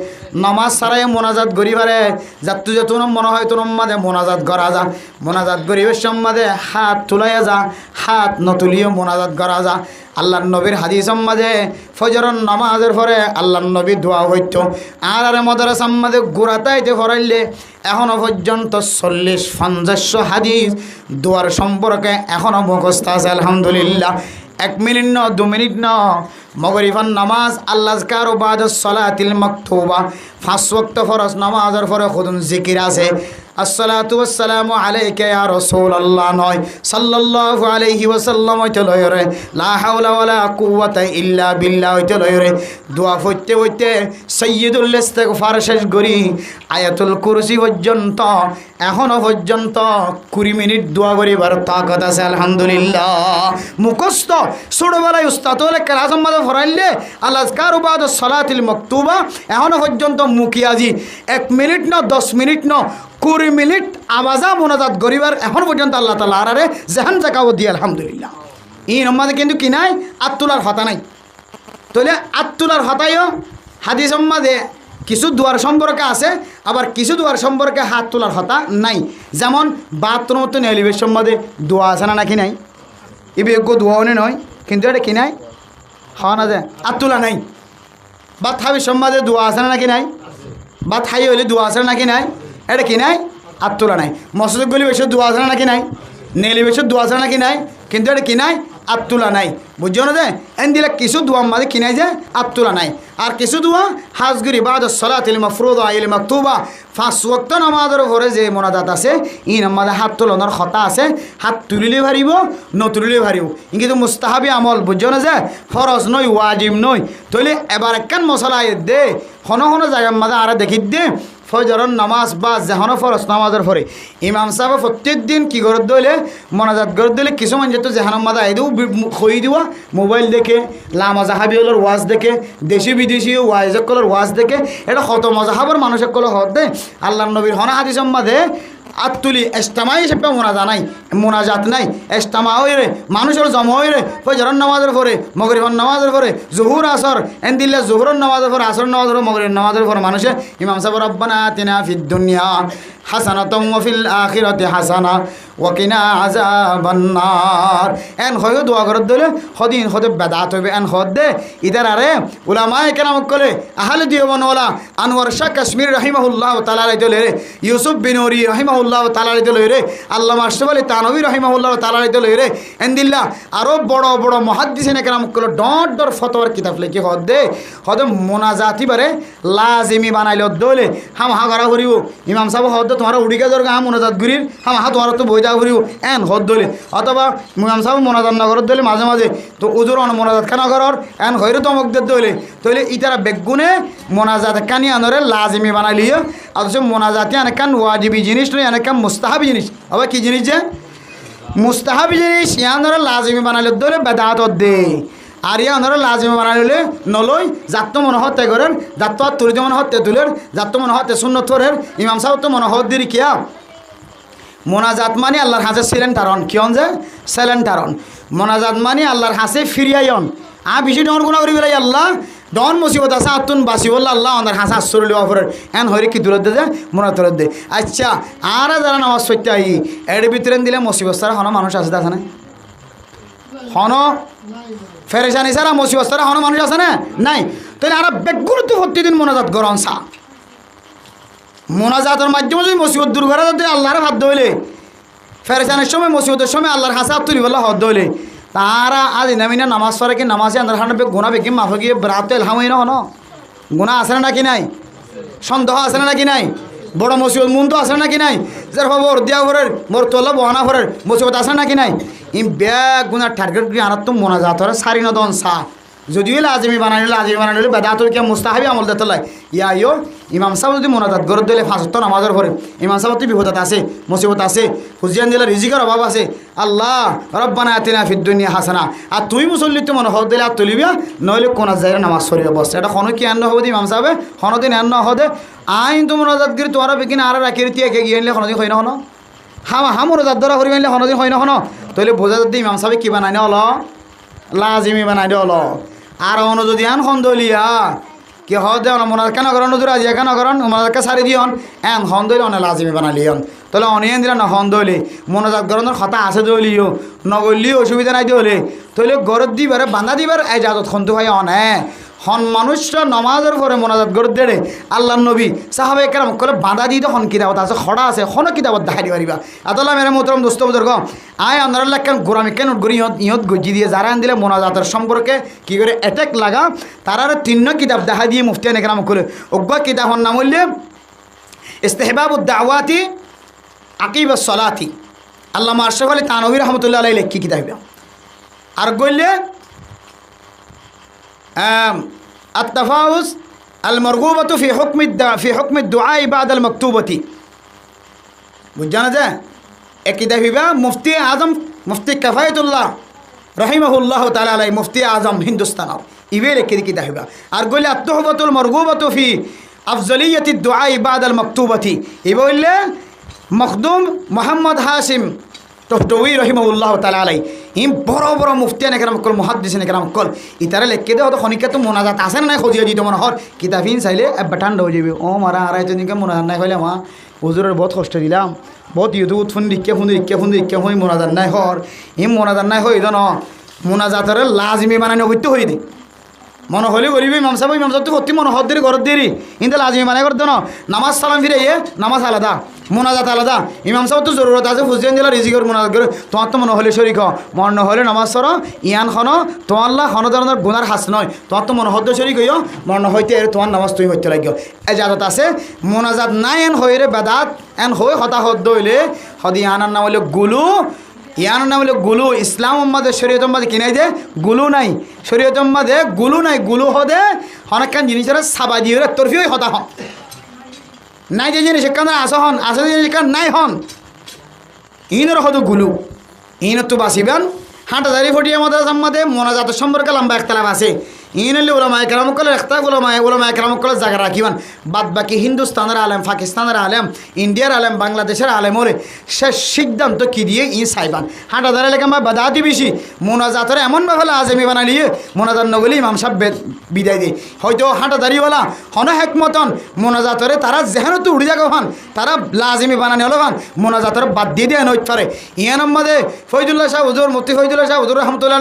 নমাজ ছাড়াই মোনাজাত করিবারে যাত্তু যে তোর মনে হয় তোর মাঝে মোনাজাত করা যা মোনাজাত করিবের সম্মাদে হাত তুলাইয়া যা হাত নতুলিও মোনাজাত করা যা আল্লাহর নবীর হাদিস মাঝে ফজরের নামাজের পরে আল্লাহর নবী দোয়া হইত আর মাদ্রাসার মাঝে গোড়াতাইতে ফরাইলে এখনো পর্যন্ত 40-50 হাদিস দোয়ার সম্পর্কে এখনো মুখস্থ আছে আলহামদুলিল্লাহ 1 মিনিট ন 2 মিনিট ন মগরিফান নামাজ আল্লাহকার ও বাদ সলাতিল মাকতুবা 5 ওয়াক্ত ফরজ নামাজের পরে খুদুন জিকির আছে আসসালাতু ওয়াসসালামু আলাইকা ইয়া রাসূলুল্লাহ নয় সাল্লাল্লাহু আলাইহি ওয়াসাল্লাম হইতে লয়রে লা হাওলা ওয়ালা কুওয়াতা ইল্লা বিল্লাহ হইতে লয়রে দোয়া পড়তে পড়তে সাইয়্যিদুল ইস্তিগফার শেষ করি আয়াতুল কুরসি পর্যন্ত এখনো পর্যন্ত 20 মিনিট দোয়া করিবার তাকত আছে আলহামদুলিল্লাহ মুখস্থ ছোটবেলায় উস্তাদ হলে ক্লাস মাঝে ফরাইলে আল্লাহকার ও বাদ সলাতিল মাকতুবা এখনো পর্যন্ত মুখিয়াজি 1 মিনিট ন 10 মিনিট ন 20 মিনিট আওয়াজা মোনাজাত করিবার এখন পর্যন্ত আল্লাহ তাআলা আরে জাহান জাকাও দি আলহামদুলিল্লাহ এই নমাজে কিন্তু কি নাই আত্তুলার হতা নাই তাহলে আত্তুলার হতায়ও হাদিস মাঝে কিছু দুয়ার সম্পর্কে আছে আবার কিছু দুয়ার সম্পর্কে হাত তোলার হতা নাই যেমন বাথরুম তো এলিভেশন মাঝে দোয়া আছে না নাকি নাই এই বিজ্ঞ দোয়াও নয় কিন্তু এটা কি নাই হওয়া না যায় আত্তুলা নাই বা থাবি সম্মাদে দোয়া আছে না নাকি নাই বা থাই হইলে দোয়া আছে নাকি নাই এটা কি নাই আত্তুলা নাই মসজিদ গলি বেশি দোয়া আছে নাকি নাই নেলি বেশি দোয়া আছে নাকি নাই কিন্তু এটা কি নাই আত্তুলা নাই বুঝছো না যে এন দিলে কিছু দোয়া মাঝে কি নাই যে আত্তুলা নাই আর কিছু দোয়া হাজগিরি বাদ সলাতিল মাফরুদা ইল মাকতুবা 5 ওয়াক্ত নামাজের পরে যে মোনাজাত আছে ই নামাজে হাত তোলানোর কথা আছে হাত তুলিলে ভারিব নতুলিলে ভারিব কিন্তু মুস্তাহাবি আমল বুঝছো না যে ফরজ নয় ওয়াজিব নয় তাহলে এবার একখান মশলা দে হন হন জায়গার মাঝে আর দেখি দে ফজরের নামাজ বা যেহনো ফরজ নামাজের পরে ইমাম সাহেব প্রত্যেক দিন কি করে দিলে মোনাজাত করে দিলে কিছু মানুষ তো যেহানোর মাঝে আই দিও খই দিওয়া মোবাইল দেখে লামা জাহাবিউলের ওয়াজ দেখে দেশি বিদেশি ওয়াইজকলের ওয়াজ দেখে এটা কত মজাহাবর মানুষের কল হত দে আল্লাহ নবীর হনা হাদিসের মাঝে আত্তুলি এস্তামাই হিসেবে মোনাজাত নাই এস্তামা হই রে মানুষের জমা হই রে ফজরের নামাজের পরে মগরিবের নামাজের পরে জোহর আসর এন দিলে জোহরের নামাজের পরে আসর নামাজের পরে মগরিবের নামাজের পরে মানুষে ইমাম সাহেব রব্বানা আতিনা ফিদ দুনিয়া হাসানাতাও ওয়া ফিল আখিরাতি হাসানা ওয়া কিনা আযাবান নার এন হয়ো দোয়া করত দিলে হদিন হদে বেদাত হইবে এন হদ দে ইদার আরে উলামায়ে কেরাম কলে আহলে দিওয়ান ওয়ালা আনোয়ার শাহ কাশ্মীর রাহিমাহুল্লাহ তাআলা রে ইউসুফ বিন উরি রাহিমাহুল্লাহ তাআলা রে আল্লামা আশরাফ আলী তানভী রাহিমাহুল্লাহ তাআলা রে এন্দিল্লাহ আরো বড় বড় মুহাদ্দিসিন কেরাম কলে ডট ডট ফতোয়ার কিতাব লিখি হদ দে হদে মোনাজাতি বারে লাজিমি বানাইল দলে হাম হা করা করিব ইমাম সাহেব হদ তোমার উড়িকা দরকার হাম মোনাজাত গুরির হাম হা তোমার তো বইদা করিব এন হদ দলে অথবা ইমাম সাহেব মোনাজাত না করত দলে মাঝে মাঝে তো উজুর মোনাজাত খানা করার এন হইরে তমক দে দলে তইলে ইতারা বেগুনে মোনাজাত কানি আনরে লাজিমি বানাইলিও অথচ মোনাজাতি অনেকখান ওয়াজিবি জিনিস নয় অনেকখান মুস্তাহাবি জিনিস আবার কি জিনিস যে মুস্তাহাবি জিনিস ইয়ানরে লাজিমি বানাইলে দলে বেদাত দে আর ইয়া ওনারা লাজিমে বানাইলে নলই যাত্ত মনে হতে করেন যাত্ত আর তুলিতে মনে হতে তুলের যাত্ত মনে হতে সুন্নত থরের ইমাম সাহেব তো মনে হত দিরি কিয়া মোনাজাত মানে আল্লাহর হাসে সিলেন্টারন কিয়ন যে সিলেন্টারন মোনাজাত মানে আল্লাহর হাসে ফিরিয়ায়ন বেশি ডর গুণা করি বেলাই আল্লাহ ডন মুসিবত আছে আতুন বাসি বললে আল্লাহ আমাদের হাসা আশ্চর্য অফরের এন হরে কি দূরত দে মনে দূরত দে আচ্ছা আর যারা নামাজ পড়তে আই এর ভিতরে দিলে মুসিবত ছাড়া হন মানুষ আছে আছে না হন ফেরেশানি ছাড়া মুসিবত ছাড়া হন মানুষ আছে না নাই তাহলে আর বেগুরুত্ব প্রতিদিন মোনাজাত গরম সা মোনাজাতের মাধ্যমে যদি মুসিবত দূর করা যদি আল্লাহর হাত ধইলে ফেরেশানের সময় মুসিবতের সময় আল্লাহর হাসা তুলি বলে হাত ধইলে তারা আজ নামিনা নামাজ পড়ে কি নামাজে আন্দার হান গুণা বেকি মাফ গিয়ে রাতে এলহামই না হন গুণা আছে না নাকি নাই সন্দেহ আছে না নাকি নাই বড় মুসিবত মন তো আছে নাকি নাই যার খবর দিয়া ঘরের মোর তোলা বহানা ঘরের মুসিবত আছে নাকি নাই ই ব্যাগ গুণার টার্গেট কি আনার তো মোনাজাত হরে সারি নদন সা যদিও লাজিমি বানাইলে বেদাত কে মুস্তাহাবি আমল দিতে লাই ইয়ো ইমাম সাহেব যদি মোনাজাত গরত দিলে ফাঁসত নামাজের পরে ইমাম সাহেব তো বিপদত আছে মুসিবত আছে হুজিয়ান দিলে রিজিকের অভাব আছে আল্লাহ রব্বানা আতিনা ফিদ দুনিয়া হাসানা আর তুই মুসল্লি তো মনে হদ দিলে আর তুলিবিয়া নইলে কোন জায়গায় নামাজ সরিয়ে বসছে এটা কোনো কি আন্ন হবে ইমাম সাহেবে হনদিন আন্ন হদে আইন তো মোনাজাত গিরি তোরা বেকিন আর রাখি তিয়া কে গিয়ে আনলে হনদিন হয় না হন হা মোনাজাত ধরা করি আনলে হনদিন হয় না হন তাহলে বোঝা যদি ইমাম সাহেব কি বানাই না হলো লাজিমি বানাই দে হলো আর অন যদি আন হন্দলিয়া কি হদ দেওয়া মনার কেন করেন নজর আজিয়া কেন করেন মনারকে সারি দিয়ন এন হন্দলি অনে লাজিমি বানালিয়ন তাহলে অনিয়ন দিলে না হন্দলি মনোজাত গরনের কথা আছে দলিও নগলিও অসুবিধা নাই দলে তাহলে গরত দিবার বান্ধা দিবার এই জাতত খন্তু হয় অনে হন মানুষরা নমাজের পরে মোনাজাত গরত দেড়ে আল্লাহ নবী সাহাবে কেরাম করে বাঁধা দিয়ে হন কিতাবত আছে খড়া আছে হন কিতাবত দেখাই দি পারিবা আতলা মেরে মোতরম দোস্ত বুজুর্গ আয় আন্দার কেন গোরামি কেন গরি ইহত গজি দিয়ে যারা দিলে মোনাজাতের সম্পর্কে কি করে অ্যাটাক লাগা তারা তিন্ন কিতাব দেখা দিয়ে মুফতিয়ান কেরাম করে অজ্ঞা কিতাব হন নাম বললে ইস্তেহবাবুদ দাওয়াতি আকিবাস সলাতি আল্লামা আশরাফ আলী থানভী রহমতুল্লাহ আলাইহি লেখি কিতাব আর গইলে التفاوز المرغوبة في حكم الدعاء بعد المكتوبة বুঝানা যায় একইদা হইবা মুফতি আজম মুফতি কাফায়েতুল্লাহ রহিমাহুল্লাহ তাআলা আলাই মুফতি আজম হিন্দুস্তান ইবে লেখি কিতা হইবা আর গইলে আত-তুহফাতুল মারগুবাতু ফি আফজালিয়াতিদ দুআ বা'দা আল মাকতুবাতি ইবে হইলে মখদুম মোহাম্মদ হাশিম টফটুই রহিমাহুল্লাহ তাআলা আলাই ইম বড় বড় মুফতিয়ান একরাম কল মুহাদ্দিসিন একরাম কল ইতারে লেখকে দে হতো খনিকা তো মোনাজাত আছে না নাই খোঁজিয়া দিত মনে হর কিতাবিন চাইলে বাটান হয়ে যাবে ও মারা আড়াই জনকে মোনাজাত নাই হইলে মা হুজুরের বহুত কষ্ট দিলাম বহুত ইউটিউব ফোন রিক্কে ফোন মোনাজাত নাই হর ইম মোনাজাত নাই হই জানো মোনাজাতের লাজিমি বানানো হইতে হই দি মনে হলে করিবি ইমাম সাহেব তো সত্যি মনে হদ দেরি ঘরত দেরি কিন্তু লাজিমি মানে করতো না নামাজ সালাম ফিরে নামাজ আলাদা মোনাজাত আলাদা ইমাম সাহেব তো জরুরত আছে হুসেন জেলা রিজিকর মোনাজাত করে তোমার তো মনে হলে শরিক মন নহলে নামাজ সর ইয়ান খন তোমার খন ধরনের গুনার হাস নয় তোমার তো মনে হদ্দ শরিক হইও মন হইতে তোমার নামাজ তুমি হইতে লাগিও এজাজত আছে মোনাজাত নাই এন হয়ে রে বেদাত এন হয়ে হতা হদ্দ হইলে হদি ইয়ানার নাম হইলে গুলু ইয়ানোর নাম হলো গুলু ইসলাম উম্মাদের শরীয়ত উম্মাদে কিনাই দে গুলু নাই শরীয়ত উম্মাদে গুলু নাই গুলু হদে অনেকখান জিনিসের সাবা দিয়ে তরফিও হতা হন নাই যে জিনিস এখানে আসা হন আসা জিনিস এখানে নাই হন ইনের হতো গুলু ইনের তো বাঁচিবেন হাঁটাদারি ফটিয়ে মধ্যে মোনাজাতের সম্পর্কে লম্বা একতলাপ আছে ইনলি ওলামায়ে কেরাম কলে একটা ওলামায়ে কেরাম কলে জায়গা রাখিবেন বাদ বাকি হিন্দুস্তানের আলেম পাকিস্তানের আলেম ইন্ডিয়ার আলেম বাংলাদেশের আলেম হলে সে সিদ্ধান্ত কি দিয়ে ই চাইবান হাঁটাদারি লেখা আমার বাদাতি বেশি মোনাজাতের এমনভাবে লাজমি বানালিয়ে মোনাজাত নগলি ইমাম সাহেব বিদায় দিয়ে হয়তো হাঁটাদারিওয়ালা হন হেকমতন মোনাজাতরে তারা যেহেতু উড়ি যাগো হন তারা লাজমি বানানি হলো হন মোনাজাতরে বাদ দিয়ে দিয়ে নইতে পারে ইয়ান আমাদের ফৈজুল্লাহ শাহ হুজুর মুফতি ফৈজুল্লাহ শাহ হুজুর রহমতুল্লাহ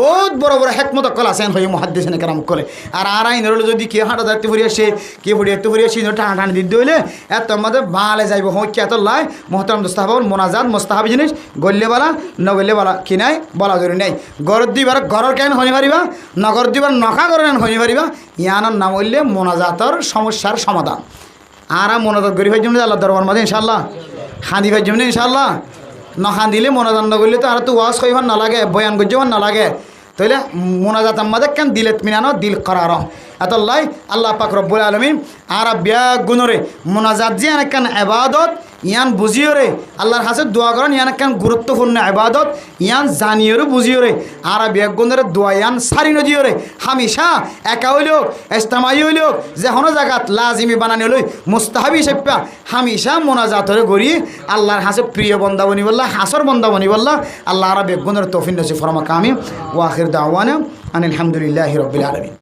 বহুত বড় বড় হেকমত কল আছেন হয়ে মুহাদ্দিস কেরাম করে আর আইন হলো যদি কেউ হাঁটা দাঁড়তে ফুরিয়ে আসে কেউ ফুরিয়ে একটু ফুরিয়ে আসে টানা টানি দিতে হইলে এত আমাদের বালে যাইব হোক এত লাই মোহতারাম দোস্তাহাব মোনাজাত মোস্তাহাবি জিনিস গল্লে বালা নগল্লে বালা কি নাই বলা জরুরি নাই গরত দিবার গরর কেন হনি পারিবা নগর দিবার নখা করে হনি পারিবা ইয়ানোর নাম হইলে মোনাজাতর সমস্যার সমাধান আর মোনাজাত গরিবের জন্য আল্লাহ দরবার মাঝে ইনশাল্লাহ খাঁদিবার জন্য ইনশাল্লাহ নখান দিলে মোনাজাত নগরলে তো আর তো ওয়াজ কইবার নালাগে বয়ান গজ্জবার নালাগে তাইলে মোনাজাত আমাদের কেন দিলে মিনানো দিল করার এতলাই আল্লাহ পাক রব্বুল আলমিন আর ব্যাগ গুণরে মোনাজাত যে কেন এবাদত ইয়ান বুঝিও রে আল্লাহর হাসে দোয়া করেন ইয়ান কেন গুরুত্বপূর্ণ ইবাদত ইয়ান জানিও বুঝিও রে আর বেগুনের দোয়া ইয়ান সারি নদিও রে হামেশা একা হইলেও ইস্তেমাই হইলেও যে কোনো জায়গাত লাজিমি বানানি হইল মুস্তাহাবি হিসেবে হামেশা মোনাজাত হয়ে গড়ি আল্লাহর হাসে প্রিয় বন্দা বনি বললা হাসর বন্দা বনি বললা আল্লাহ আর বেগুনের তৌফিক নসিব ফরমা কামি ওয়াখির দাওয়ানা আনিল হামদুলিল্লাহি রাব্বিল আলামিন।